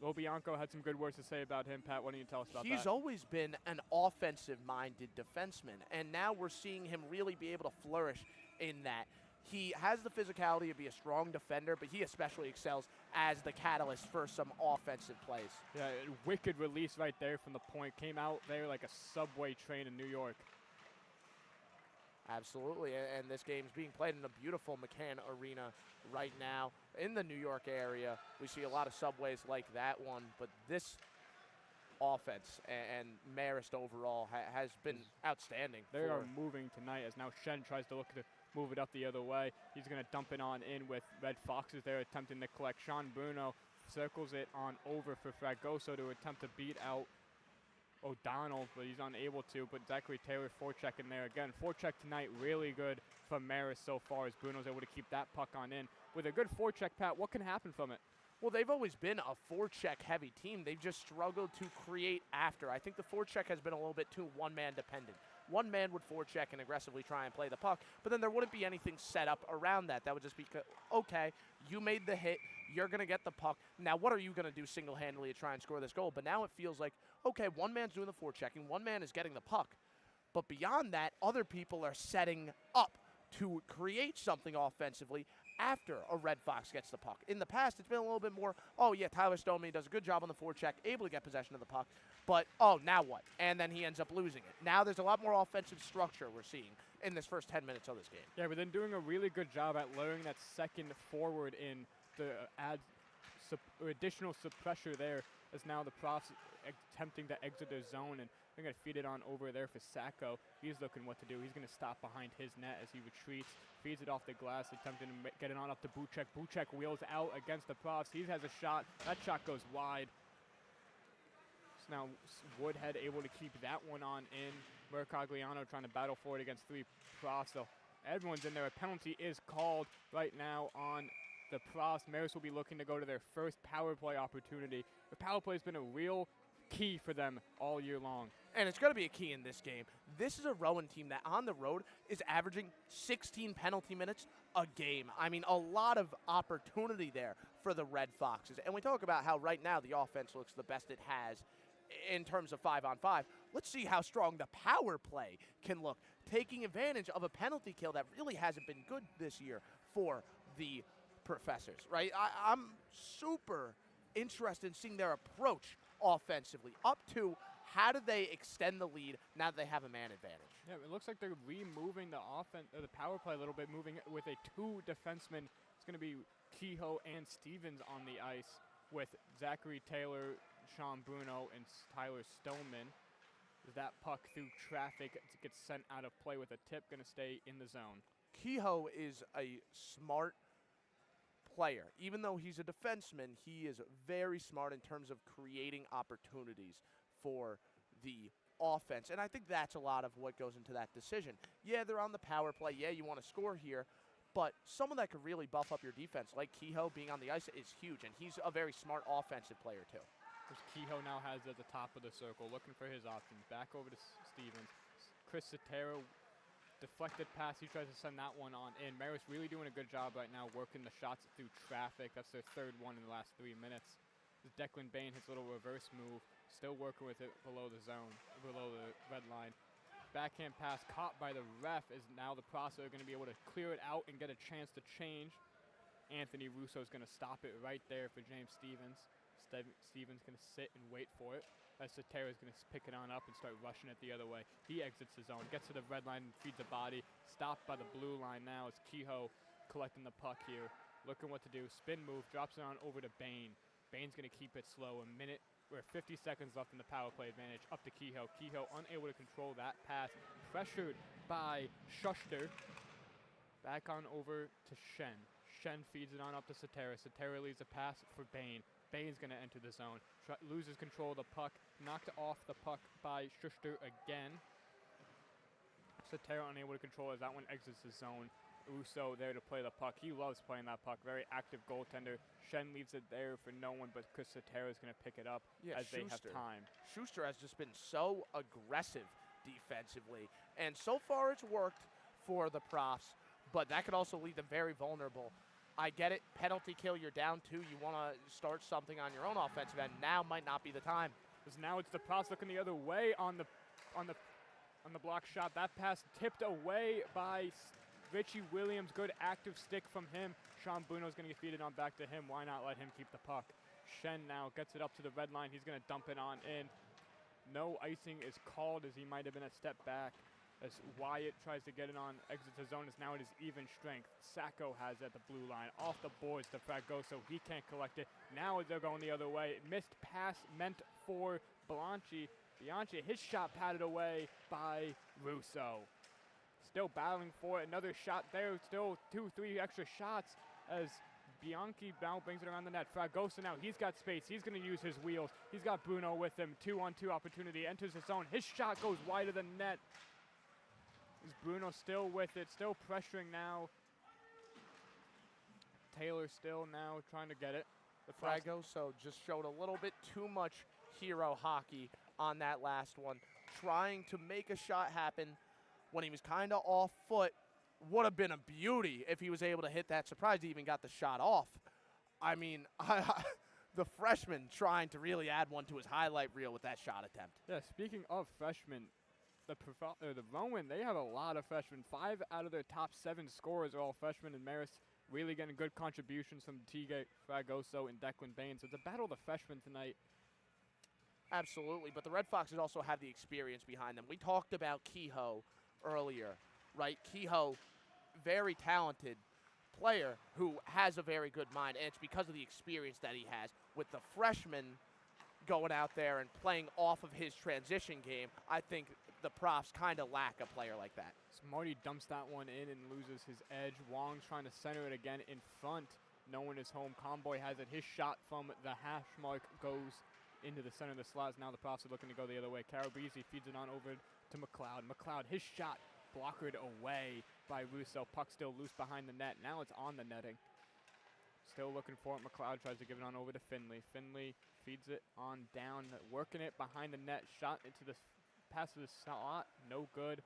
Lobianco had some good words to say about him. Pat, what do you tell us about that? He's always been an offensive-minded defenseman, and now we're seeing him really be able to flourish in that. He has the physicality to be a strong defender, but he especially excels as the catalyst for some offensive plays. Yeah, wicked release right there from the point. Came out there like a subway train in New York. Absolutely, and this game's being played in a beautiful McCann Arena right now in the New York area. We see a lot of subways like that one, but this offense and Marist overall has been outstanding. They are moving tonight as now Shen tries to look to move it up the other way. He's going to dump it on in with Red Foxes there attempting to collect. Sean Bruno circles it on over for Fragoso to attempt to beat out O'Donnell, but he's unable to. But Zachary Taylor forecheck in there again. Forecheck tonight really good from Marist so far as Bruno's able to keep that puck on in. With a good forecheck, Pat, what can happen from it? Well, they've always been a forecheck heavy team. They've just struggled to create after. I think the forecheck has been a little bit too one-man dependent. One man would forecheck and aggressively try and play the puck, but then there wouldn't be anything set up around that. That would just be, okay, you made the hit, you're going to get the puck. Now, what are you going to do single-handedly to try and score this goal? But now it feels like, okay, one man's doing the forechecking, one man is getting the puck. But beyond that, other people are setting up to create something offensively after a Red Fox gets the puck. In the past, it's been a little bit more, oh, yeah, Tyler Stoneman does a good job on the forecheck, able to get possession of the puck, but, oh, now what? And then he ends up losing it. Now there's a lot more offensive structure we're seeing in this first 10 minutes of this game. Yeah, but then doing a really good job at lowering that second forward in to add additional pressure there, as now the Profs attempting to exit their zone, and they're going to feed it on over there for Sacco. He's looking what to do. He's going to stop behind his net as he retreats, feeds it off the glass, attempting to get it on up to Buchek. Buchek wheels out against the Profs. He has a shot. That shot goes wide. So now Woodhead able to keep that one on in. Mercogliano trying to battle for it against 3 Profs. So everyone's in there. A penalty is called right now on the Profs. Marist will be looking to go to their first power play opportunity. The power play has been a real key for them all year long. And it's going to be a key in this game. This is a Rowan team that on the road is averaging 16 penalty minutes a game. I mean, a lot of opportunity there for the Red Foxes. And we talk about how right now the offense looks the best it has in terms of 5-on-5. Let's see how strong the power play can look, taking advantage of a penalty kill that really hasn't been good this year for the Professors, right? I'm super interested in seeing their approach offensively up to how do they extend the lead now that they have a man advantage. Yeah, it looks like they're removing the offense, the power play a little bit, moving it with a 2 defensemen. It's going to be Kehoe and Stevens on the ice, with Zachary Taylor Sean Bruno and Tyler Stoneman. As that puck through traffic gets sent out of play with a tip, going to stay in the zone. Kehoe is a smart player. Even though he's a defenseman, he is very smart in terms of creating opportunities for the offense. And I think that's a lot of what goes into that decision. Yeah, they're on the power play. Yeah, you want to score here. But someone that could really buff up your defense, like Kehoe being on the ice, is huge. And he's a very smart offensive player, too. Which Kehoe now has at the top of the circle, looking for his options. Back over to Stevens. Chris Sotero, deflected pass. He tries to send that one on in. Marist really doing a good job right now working the shots through traffic. That's their third one in the last 3 minutes. As Declan Bain hits a little reverse move. Still working with it below the zone, below the red line. Backhand pass caught by the ref as now the Prospects are going to be able to clear it out and get a chance to change. Anthony Russo is going to stop it right there for James Stevens. Stevens going to sit and wait for it. As Sotero is going to pick it on up and start rushing it the other way. He exits the zone, gets to the red line, and feeds a body. Stopped by the blue line now as Kehoe collecting the puck here. Looking what to do. Spin move, drops it on over to Bain. Bain's going to keep it slow. A minute, we're 50 seconds left in the power play advantage. Up to Kehoe. Kehoe unable to control that pass. Pressured by Schuster. Back on over to Shen. Shen feeds it on up to Sotero. Sotero leaves a pass for Bain. Bain's going to enter the zone. Loses control of the puck. Knocked off the puck by Schuster again. Sotero unable to control as that one exits the zone. Russo there to play the puck. He loves playing that puck. Very active goaltender. Shen leaves it there for no one, but Chris Sotero is going to pick it up as they have time. Schuster has just been so aggressive defensively, and so far it's worked for the Profs, but that could also leave them very vulnerable. I get it. Penalty kill, you're down 2. You want to start something on your own offensive end. Now might not be the time. Because now it's the Profs looking the other way on the block shot. That pass tipped away by Richie Williams. Good active stick from him. Sean Bruno's going to get feeded on back to him. Why not let him keep the puck? Shen now gets it up to the red line. He's going to dump it on in. No icing is called as he might have been a step back. As Wyatt tries to get it on, exits the zone, as now it is even strength. Sacco has it at the blue line. Off the boards to Fragoso. He can't collect it. Now they're going the other way. Missed pass meant for Bianchi. Bianchi, his shot patted away by Russo. Still battling for it. Another shot there. Still 2-3 extra shots as Bianchi now brings it around the net. Fragoso now, he's got space. He's going to use his wheels. He's got Bruno with him. 2-on-2 opportunity. Enters the zone. His shot goes wide of the net. Is Bruno still with it, still pressuring now. Taylor still now trying to get it. The Fragoso just showed a little bit too much hero hockey on that last one, trying to make a shot happen when he was kind of off foot. Would have been a beauty if he was able to hit that. Surprised he even got the shot off. I mean, the freshman trying to really add one to his highlight reel with that shot attempt. Yeah, speaking of freshmen, the ROWAN, they have a lot of freshmen. 5 out of their top 7 scorers are all freshmen, and Marist really getting good contributions from Tige, Fragoso, and Declan Bain. So it's a battle of the freshmen tonight. Absolutely, but the Red Foxes also have the experience behind them. We talked about Kehoe earlier, right? Kehoe, very talented player who has a very good mind, and it's because of the experience that he has. With the freshmen going out there and playing off of his transition game, I think the Profs kind of lack a player like that. So Marty dumps that one in and loses his edge. Wong's trying to center it again in front. No one is home. Comboy has it. His shot from the hash mark goes into the center of the slots. Now the Profs are looking to go the other way. Carabrese feeds it on over to McLeod. McLeod, his shot blockered away by Russo. Puck still loose behind the net. Now it's on the netting. Still looking for it. McLeod tries to give it on over to Finley. Finley feeds it on down, working it behind the net. Shot into the pass to the slot. No good.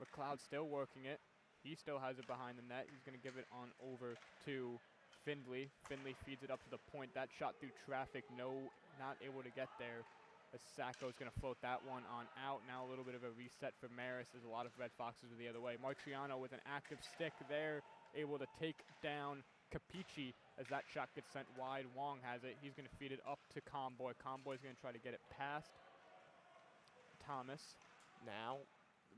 McLeod still working it. He still has it behind the net. He's going to give it on over to Finley. Finley feeds it up to the point. That shot through traffic. No, not able to get there. As Sacco's going to float that one on out. Now a little bit of a reset for Marist. There's a lot of Red Foxes the other way. Martriano with an active stick there, able to take down Capici as that shot gets sent wide. Wong has it. He's going to feed it up to Comboy. Comboy's going to try to get it past Thomas. Now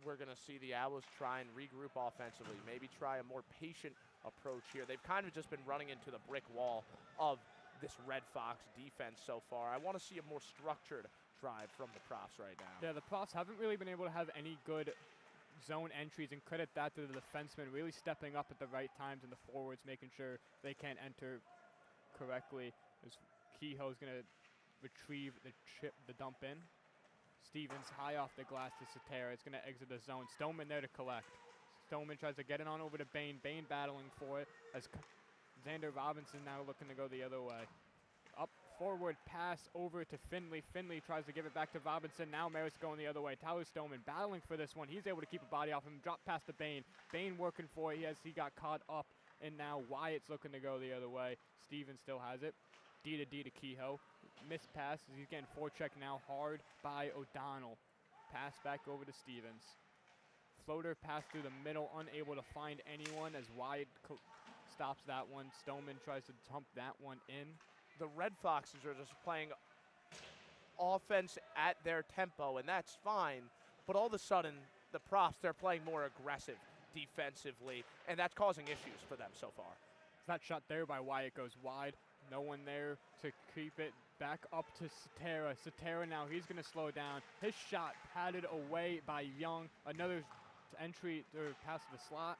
we're going to see the Owls try and regroup offensively, maybe try a more patient approach here. They've kind of just been running into the brick wall of this Red Fox defense so far. I want to see a more structured drive from the Profs right now. Yeah, the Profs haven't really been able to have any good zone entries, and credit that to the defensemen really stepping up at the right times, and the forwards making sure they can't enter correctly. As Kehoe's going to retrieve the dump in. Stevens high off the glass to Satera. It's going to exit the zone. Stoneman there to collect. Stoneman tries to get it on over to Bain. Bain battling for it as Xander Robinson now looking to go the other way. Up forward pass over to Finley. Finley tries to give it back to Robinson. Now Marist going the other way. Tyler Stoneman battling for this one. He's able to keep a body off him. Drop past to Bain. Bain working for it. He got caught up, and now Wyatt's looking to go the other way. Stevens still has it. D to Kehoe. Missed pass as he's getting forecheck now hard by O'Donnell. Pass back over to Stevens. Floater pass through the middle, unable to find anyone as Wyatt stops that one. Stoneman tries to dump that one in. The Red Foxes are just playing offense at their tempo, and that's fine. But all of a sudden, the Profs, they're playing more aggressive defensively, and that's causing issues for them so far. That shot there by Wyatt goes wide. No one there to keep it. Back up to Satera. Satera now, he's going to slow down. His shot patted away by Young. Another entry or pass to the slot.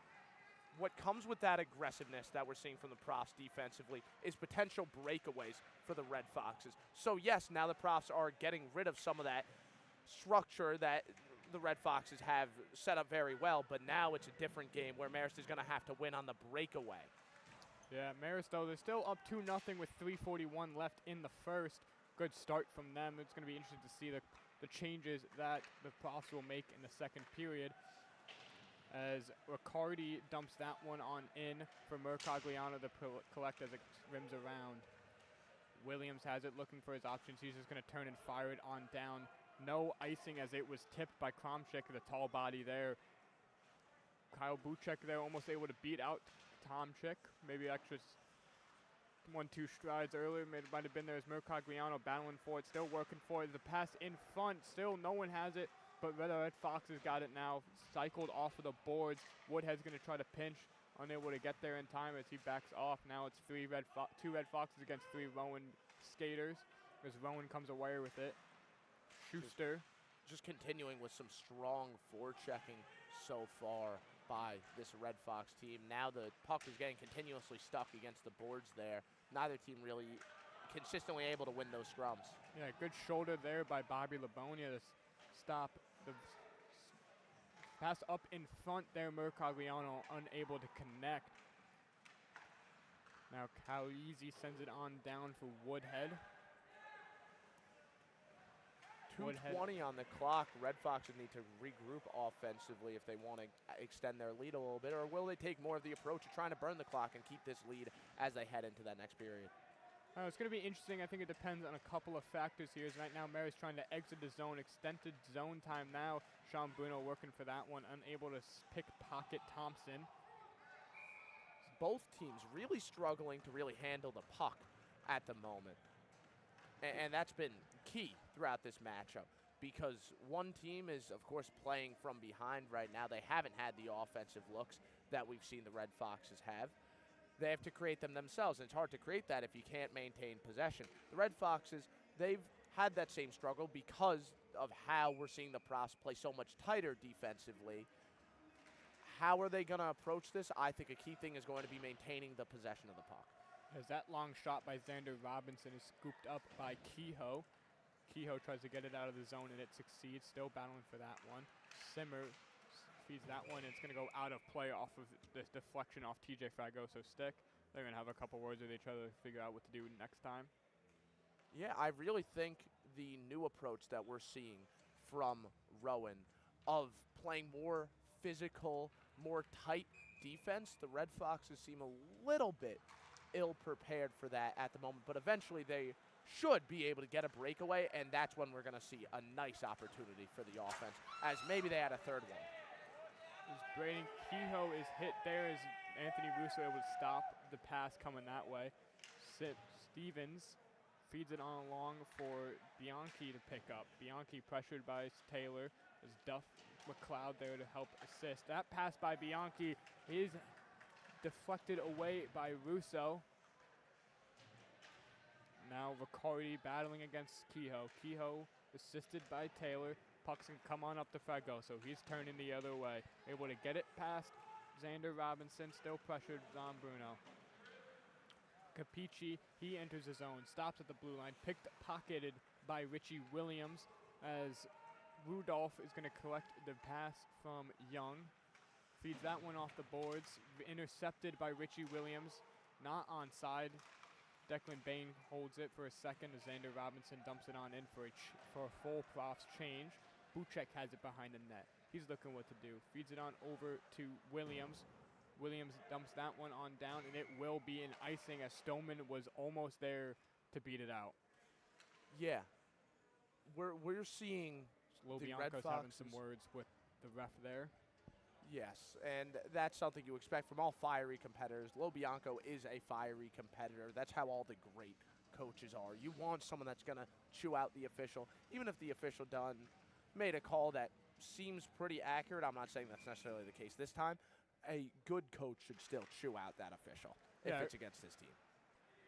What comes with that aggressiveness that we're seeing from the Profs defensively is potential breakaways for the Red Foxes. So yes, now the Profs are getting rid of some of that structure that the Red Foxes have set up very well, but now it's a different game where Marist is going to have to win on the breakaway. Yeah, Marist, though, they're still up 2-0 with 3:41 left in the first. Good start from them. It's going to be interesting to see the changes that the Profs will make in the second period. As Riccardi dumps that one on in for Mercogliano to collect as it rims around. Williams has it looking for his options. He's just going to turn and fire it on down. No icing as it was tipped by Kromchik, the tall body there. Kyle Buchek there almost able to beat out Tomchik. Maybe extra 1-2 strides earlier. Might have been there as Mercogliano battling for it. Still working for it. The pass in front. Still no one has it. But Red Foxes got it now. Cycled off of the boards. Woodhead's going to try to pinch. Unable to get there in time as he backs off. Now it's 2 Red Foxes against 3 Rowan skaters. As Rowan comes away with it. Schuster. Just continuing with some strong forechecking so far by this Red Fox team. Now the puck is getting continuously stuck against the boards there. Neither team really consistently able to win those scrums. Yeah, good shoulder there by Bobby Labonia to stop the pass up in front there. Mercogliano unable to connect. Now Calizi sends it on down for Woodhead. 2:20 on the clock. Red Foxes need to regroup offensively if they want to extend their lead a little bit, or will they take more of the approach of trying to burn the clock and keep this lead as they head into that next period? It's going to be interesting. I think it depends on a couple of factors here. Right now, Mary's trying to exit the zone. Extended zone time now. Sean Bruno working for that one. Unable to pickpocket Thompson. Both teams really struggling to really handle the puck at the moment. And that's been key throughout this matchup because one team is, of course, playing from behind right now. They haven't had the offensive looks that we've seen the Red Foxes have. They have to create them themselves, and it's hard to create that if you can't maintain possession. The Red Foxes, they've had that same struggle because of how we're seeing the Profs play so much tighter defensively. How are they going to approach this? I think a key thing is going to be maintaining the possession of the puck. As that long shot by Xander Robinson is scooped up by Kehoe. Kehoe tries to get it out of the zone, and it succeeds. Still battling for that one. Simmer feeds that one, and it's going to go out of play off of this deflection off TJ Fragoso's stick. They're going to have a couple words with each other to figure out what to do next time. Yeah, I really think the new approach that we're seeing from Rowan of playing more physical, more tight defense, the Red Foxes seem a little bit ill-prepared for that at the moment, but eventually they should be able to get a breakaway, and that's when we're going to see a nice opportunity for the offense, as maybe they had a third one. As Braden Kehoe is hit there as Anthony Russo able to stop the pass coming that way. Stevens feeds it on along for Bianchi to pick up. Bianchi pressured by Taylor. There's Duff McLeod there to help assist. That pass by Bianchi is deflected away by Russo. Now Riccardi battling against Kehoe. Kehoe assisted by Taylor. Puck's can come on up to Fragoso. He's turning the other way. Able to get it past Xander Robinson. Still pressured on Bruno. Capici, he enters his own. Stops at the blue line. Pocketed by Richie Williams as Rudolph is going to collect the pass from Young. Feeds that one off the boards. Intercepted by Richie Williams. Not onside. Declan Bain holds it for a second as Xander Robinson dumps it on in for a full profs change. Buchek has it behind the net. He's looking what to do. Feeds it on over to Williams. Williams dumps that one on down, and it will be an icing as Stoneman was almost there to beat it out. Yeah. We're seeing the Red Lobianco's Foxes having some words with the ref there. Yes, and that's something you expect from all fiery competitors. Lobianco is a fiery competitor. That's how all the great coaches are. You want someone that's going to chew out the official, even if the official made a call that seems pretty accurate. I'm not saying that's necessarily the case this time. A good coach should still chew out that official if it's against his team.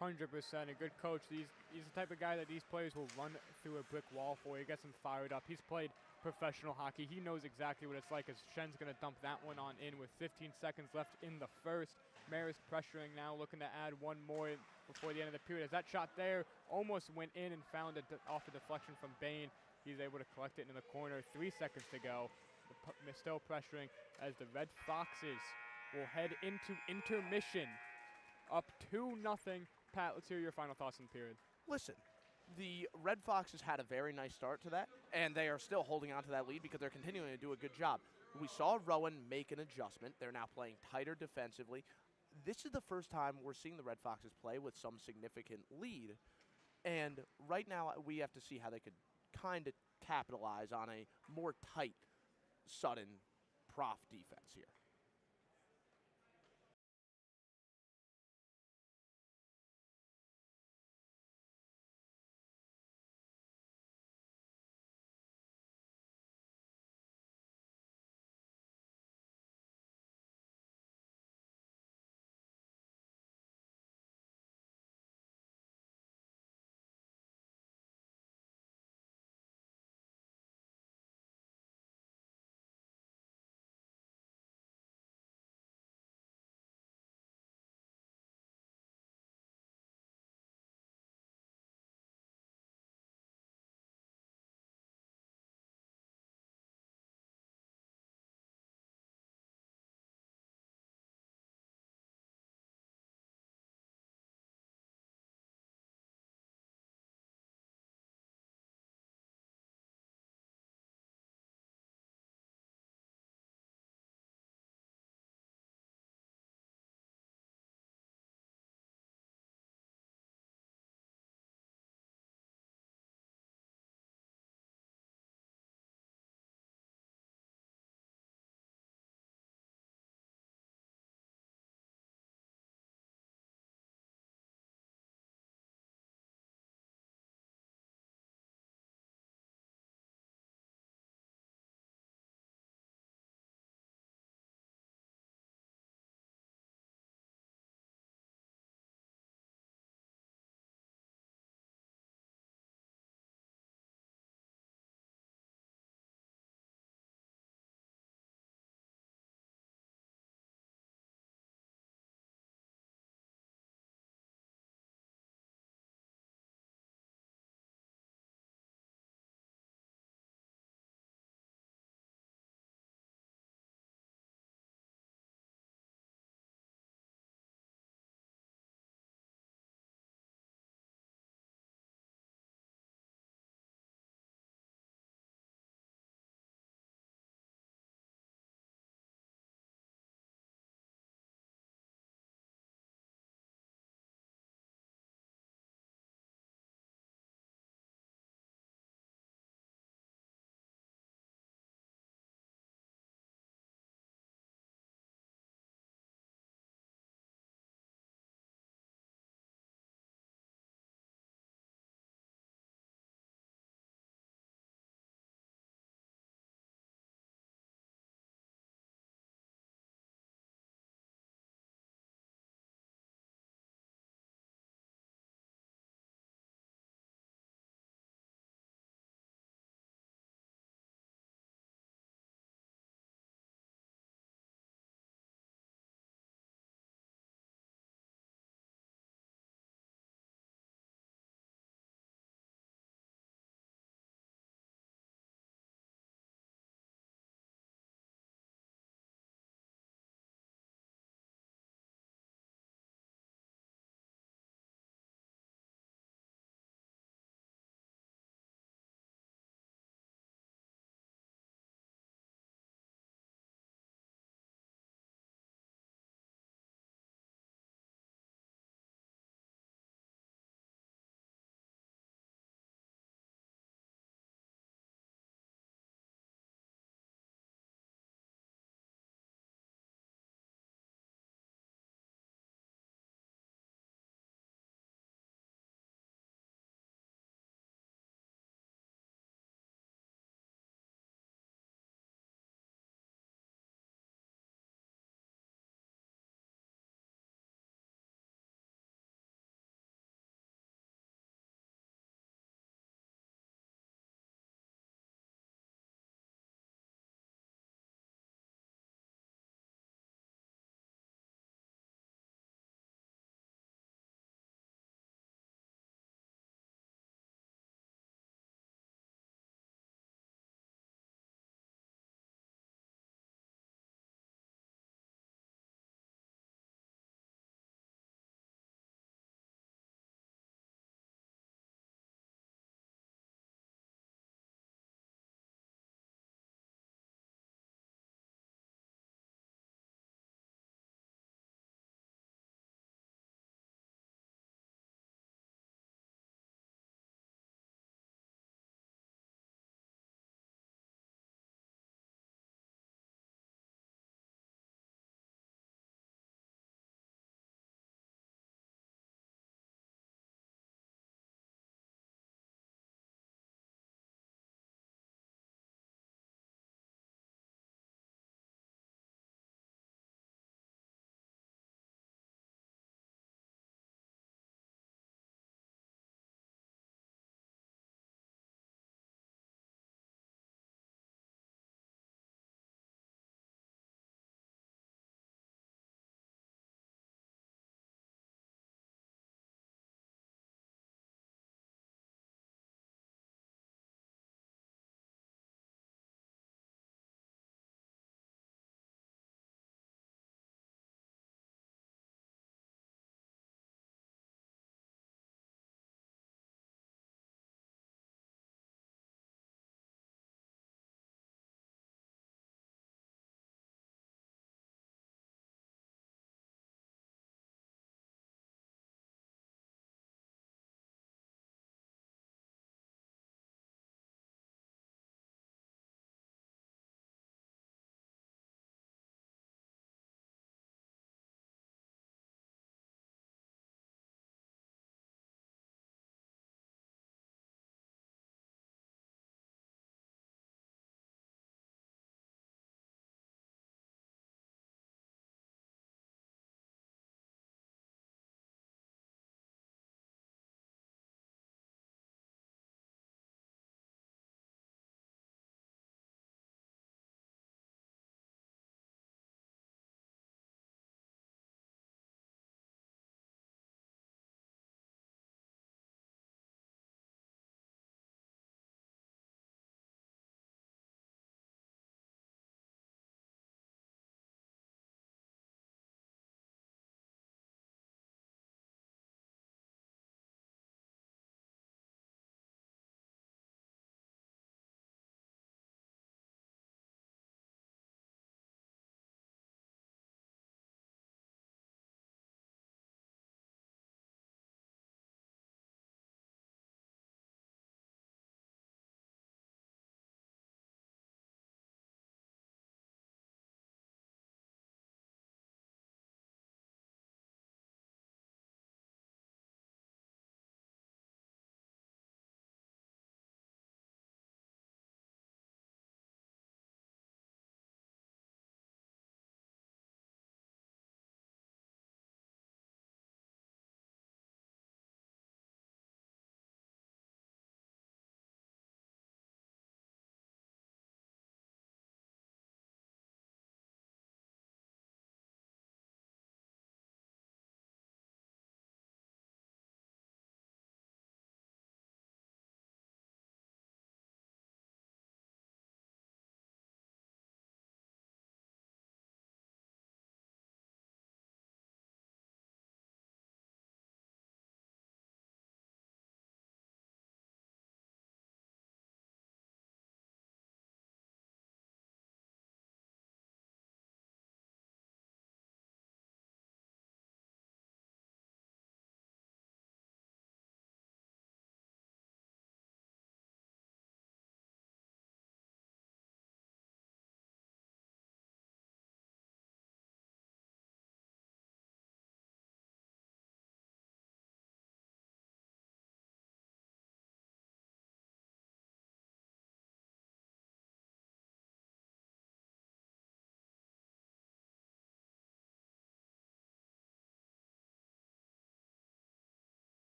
100%. A good coach. He's the type of guy that these players will run through a brick wall for. He gets them fired up. He's played professional hockey. He knows exactly what it's like as Shen's going to dump that one on in with 15 seconds left in the first. Marist pressuring now, looking to add one more before the end of the period. As that shot there almost went in and found off a deflection from Bain. He's able to collect it in the corner. 3 seconds to go. Still pressuring as the Red Foxes will head into intermission. Up 2-0. Pat, let's hear your final thoughts on the period. Listen, the Red Foxes had a very nice start to that, and they are still holding on to that lead because they're continuing to do a good job. We saw Rowan make an adjustment. They're now playing tighter defensively. This is the first time we're seeing the Red Foxes play with some significant lead, and right now we have to see how they could kind of capitalize on a more tight, sudden prof defense here.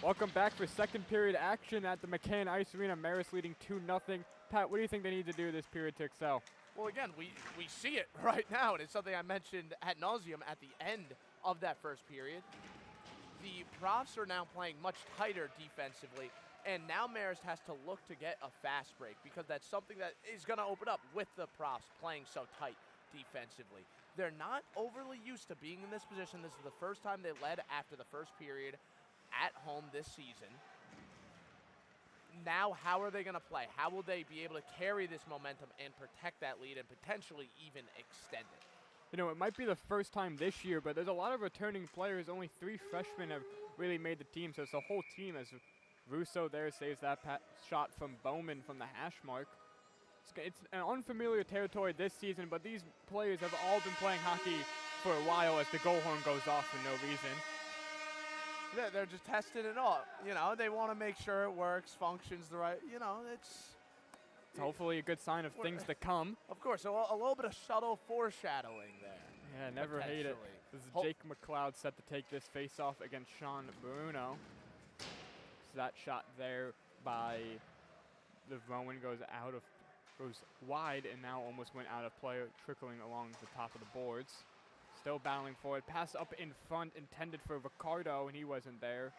Welcome back for second period action at the McCann Ice Arena. Marist leading 2-0. Pat, what do you think they need to do this period to excel? Well, again, we see it right now, and it's something I mentioned ad nauseum at the end of that first period. The Profs are now playing much tighter defensively, and now Marist has to look to get a fast break because that's something that is going to open up with the Profs playing so tight defensively. They're not overly used to being in this position. This is the first time they led after the first period at home this season. Now, how are they going to play? How will they be able to carry this momentum and protect that lead and potentially even extend it? You know, it might be the first time this year, but there's a lot of returning players. Only 3 freshmen have really made the team, so it's the whole team as Russo there saves that shot from Bowman from the hash mark. It's an unfamiliar territory this season, but these players have all been playing hockey for a while as the goal horn goes off for no reason. They're just testing it all. You know, they want to make sure it works, functions the right, you know, it's hopefully a good sign of things to come. Of course, a little bit of subtle foreshadowing there. Yeah, never hate it. This is Jake McLeod set to take this face-off against Sean Bruno. So that shot there by the Rowan goes wide and now almost went out of play, trickling along the top of the boards. Still battling for it. Pass up in front intended for Ricardo, and he wasn't there.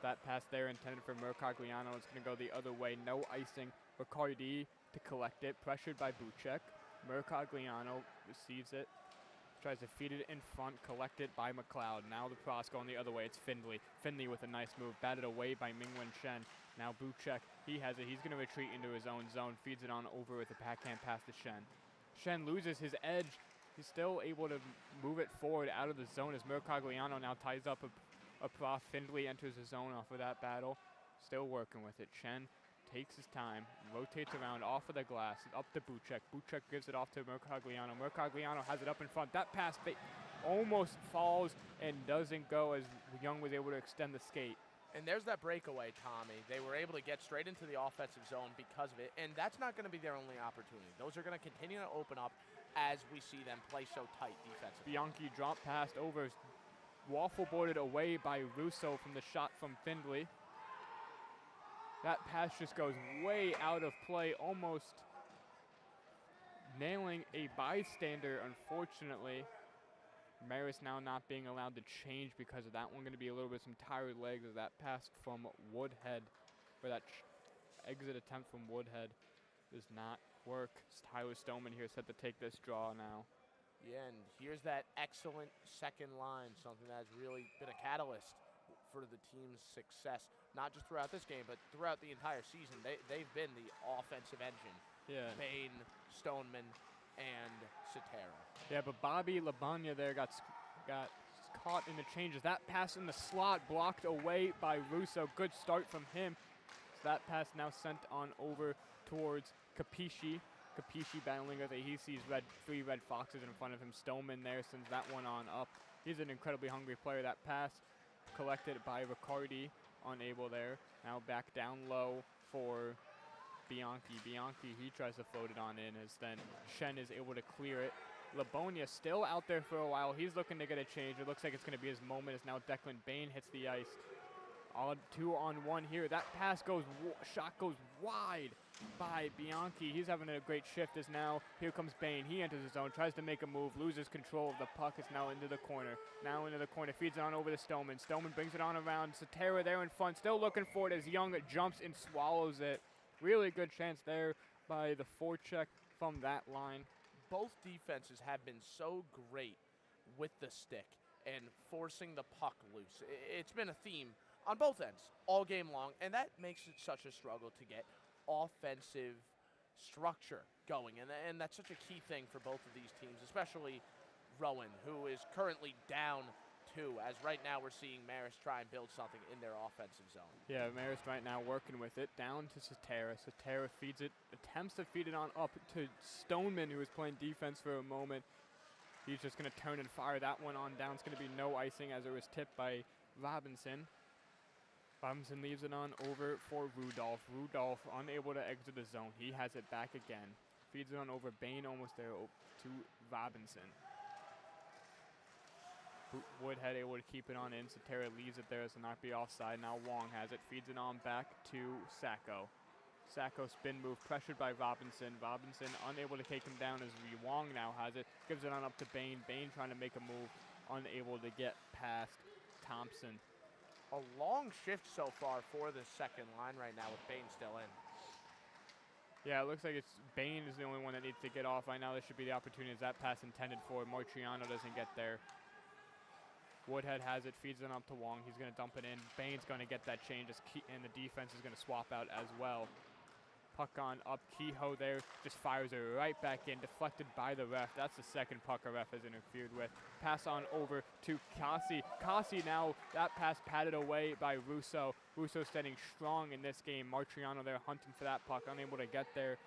That pass there intended for Mercogliano. It's going to go the other way. No icing. Ricardi to collect it. Pressured by Buchek. Mercogliano receives it. Tries to feed it in front. Collected by McLeod. Now the cross going the other way. It's Findlay. Findlay with a nice move. Batted away by Mingwen Shen. Now Buchek. He has it. He's going to retreat into his own zone. Feeds it on over with a backhand pass to Shen. Shen loses his edge. He's still able to move it forward out of the zone as Mercogliano now ties up a prof. Findlay enters the zone off of that battle. Still working with it. Shen takes his time, rotates around off of the glass, up to Buchek. Buchek gives it off to Mercogliano. Mercogliano has it up in front. That pass almost falls and doesn't go as Young was able to extend the skate. And there's that breakaway, Tommy. They were able to get straight into the offensive zone because of it, and that's not going to be their only opportunity. Those are going to continue to open up as we see them play so tight defensively. Bianchi drop passed over, waffle boarded away by Russo from the shot from Findlay. That pass just goes way out of play, almost nailing a bystander, unfortunately. Marist now not being allowed to change because of that one. Going to be a little bit some tired legs as that pass from Woodhead, or that exit attempt from Woodhead does not work. It's Tyler Stoneman here set to take this draw now. Yeah, and here's that excellent second line, something that's really been a catalyst for the team's success, not just throughout this game, but throughout the entire season. They've been the offensive engine. Yeah. Bain, Stoneman, and Cetera. Yeah, but Bobby Labanya there got caught in the changes. That pass in the slot blocked away by Russo. Good start from him. So that pass now sent on over towards Capisci. Capisci battling with it. He sees 3 Red Foxes in front of him. Stoneman there sends that one on up. He's an incredibly hungry player. That pass collected by Riccardi, unable there. Now back down low for Bianchi. Bianchi, he tries to float it on in as then Shen is able to clear it. Labonia still out there for a while. He's looking to get a change. It looks like it's going to be his moment as now Declan Bain hits the ice. All 2-on-1 here. That pass goes, shot goes wide by Bianchi. He's having a great shift as now here comes Bain. He enters his zone, tries to make a move, loses control of the puck. It's now into the corner. Now into the corner, feeds it on over to Stoneman. Stoneman brings it on around. Cetera there in front, still looking for it as Young jumps and swallows it. Really good chance there by the forecheck from that line. Both defenses have been so great with the stick and forcing the puck loose. It's been a theme on both ends all game long, and that makes it such a struggle to get offensive structure going. And that's such a key thing for both of these teams, especially Rowan, who is currently down 2, as right now we're seeing Marist try and build something in their offensive zone. Yeah, Marist right now working with it. Down to Cetera. Cetera feeds it, attempts to feed it on up to Stoneman, who was playing defense for a moment. He's just going to turn and fire that one on down. It's going to be no icing as it was tipped by Robinson. Robinson leaves it on over for Rudolph. Rudolph unable to exit the zone. He has it back again. Feeds it on over. Bain almost there to Robinson. Woodhead able to keep it on in, so Terra leaves it there as to not be offside. Now Wong has it, feeds it on back to Sacco. Sacco spin move, pressured by Robinson. Robinson unable to take him down as Wong now has it. Gives it on up to Bain. Bain trying to make a move, unable to get past Thompson. A long shift so far for the second line right now with Bain still in. Yeah, it looks like it's Bain is the only one that needs to get off right now. This should be the opportunity as that pass intended for. Marciano doesn't get there. Woodhead has it, feeds it up to Wong. He's going to dump it in. Bain's going to get that change, and the defense is going to swap out as well. Puck on up. Kehoe there just fires it right back in, deflected by the ref. That's the second puck a ref has interfered with. Pass on over to Kasi. Kasi now, that pass patted away by Russo. Russo standing strong in this game. Marciano there hunting for that puck, unable to get there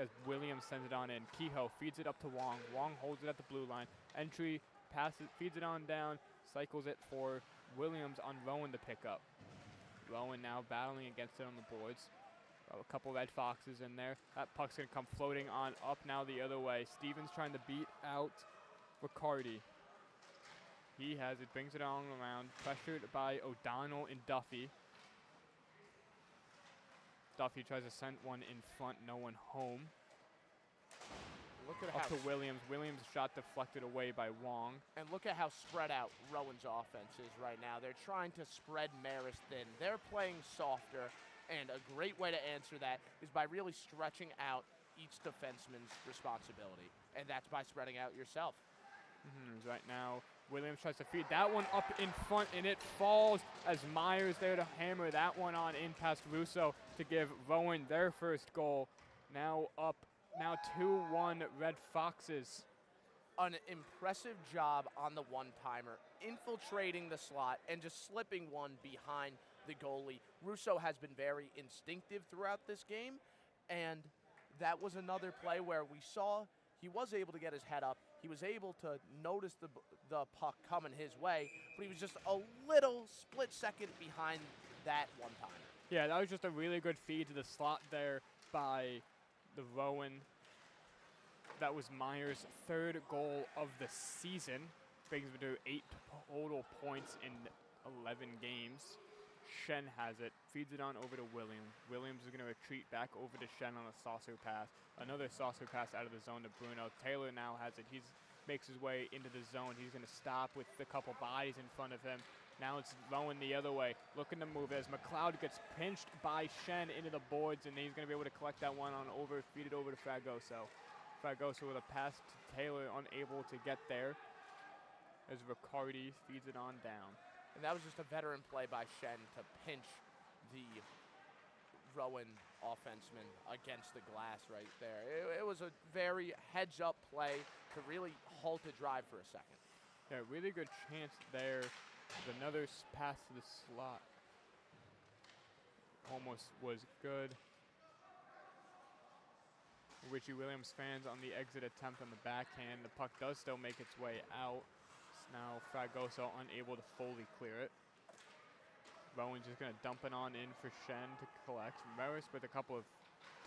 as Williams sends it on in. Kehoe feeds it up to Wong. Wong holds it at the blue line. Entry, passes, feeds it on down, cycles it for Williams on Rowan to pick up. Rowan now battling against it on the boards. A couple Red Foxes in there. That puck's going to come floating on up now the other way. Stevens trying to beat out Riccardi. He has it, brings it on around, pressured by O'Donnell and Duffy. Duffy tries to send one in front, no one home. Look at Up how to Williams. Williams' shot deflected away by Wong. And look at how spread out Rowan's offense is right now. They're trying to spread Marist thin. They're playing softer, and a great way to answer that is by really stretching out each defenseman's responsibility, and that's by spreading out yourself. Right now, Williams tries to feed that one up in front, and it falls as Myers there to hammer that one on in past Russo to give Rowan their first goal. Now up, now 2-1 Red Foxes. An impressive job on the one-timer, infiltrating the slot and just slipping one behind the goalie. Russo has been very instinctive throughout this game, and that was another play where we saw he was able to get his head up. He was able to notice the puck coming his way, but he was just a little split second behind that one-timer. Yeah, that was just a really good feed to the slot there by the Rowan. That was Myers' third goal of the season. Brings him to 8 total points in 11 games. Shen has it, feeds it on over to Williams. Williams is going to retreat back over to Shen on a saucer pass. Another saucer pass out of the zone to Bruno. Taylor now has it. He makes his way into the zone. He's going to stop with a couple bodies in front of him. Now it's Rowan the other way, looking to move as McLeod gets pinched by Shen into the boards, and he's going to be able to collect that one on over, feed it over to Fragoso. Fragoso with a pass to Taylor, unable to get there as Riccardi feeds it on down. And that was just a veteran play by Shen to pinch the Rowan offenseman against the glass right there. It was a very heads-up play to really halt a drive for a second. Yeah, really good chance there. Another pass to the slot. Almost was good. Richie Williams fans on the exit attempt on the backhand. The puck does still make its way out. Now Fragoso unable to fully clear it. Rowan's just going to dump it on in for Shen to collect. Marist with a couple of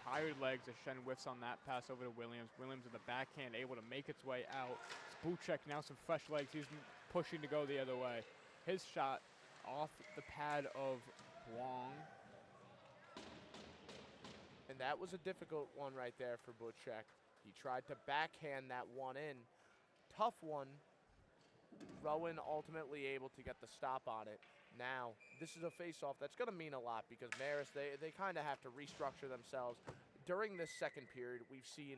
tired legs as Shen whiffs on that pass over to Williams. Williams with the backhand able to make its way out. Buchek now some fresh legs. He's pushing to go the other way. His shot off the pad of Wong. And that was a difficult one right there for Buchek. He tried to backhand that one in. Tough one. Rowan ultimately able to get the stop on it. Now, this is a face-off that's going to mean a lot because Marist, they kind of have to restructure themselves. During this second period, we've seen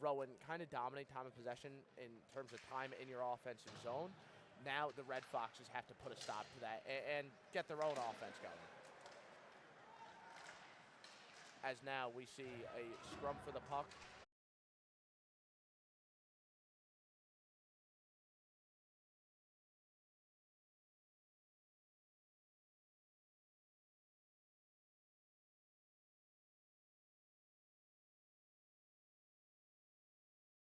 Rowan kind of dominate time of possession in terms of time in your offensive zone. Now the Red Foxes have to put a stop to that and get their own offense going. As now we see a scrum for the puck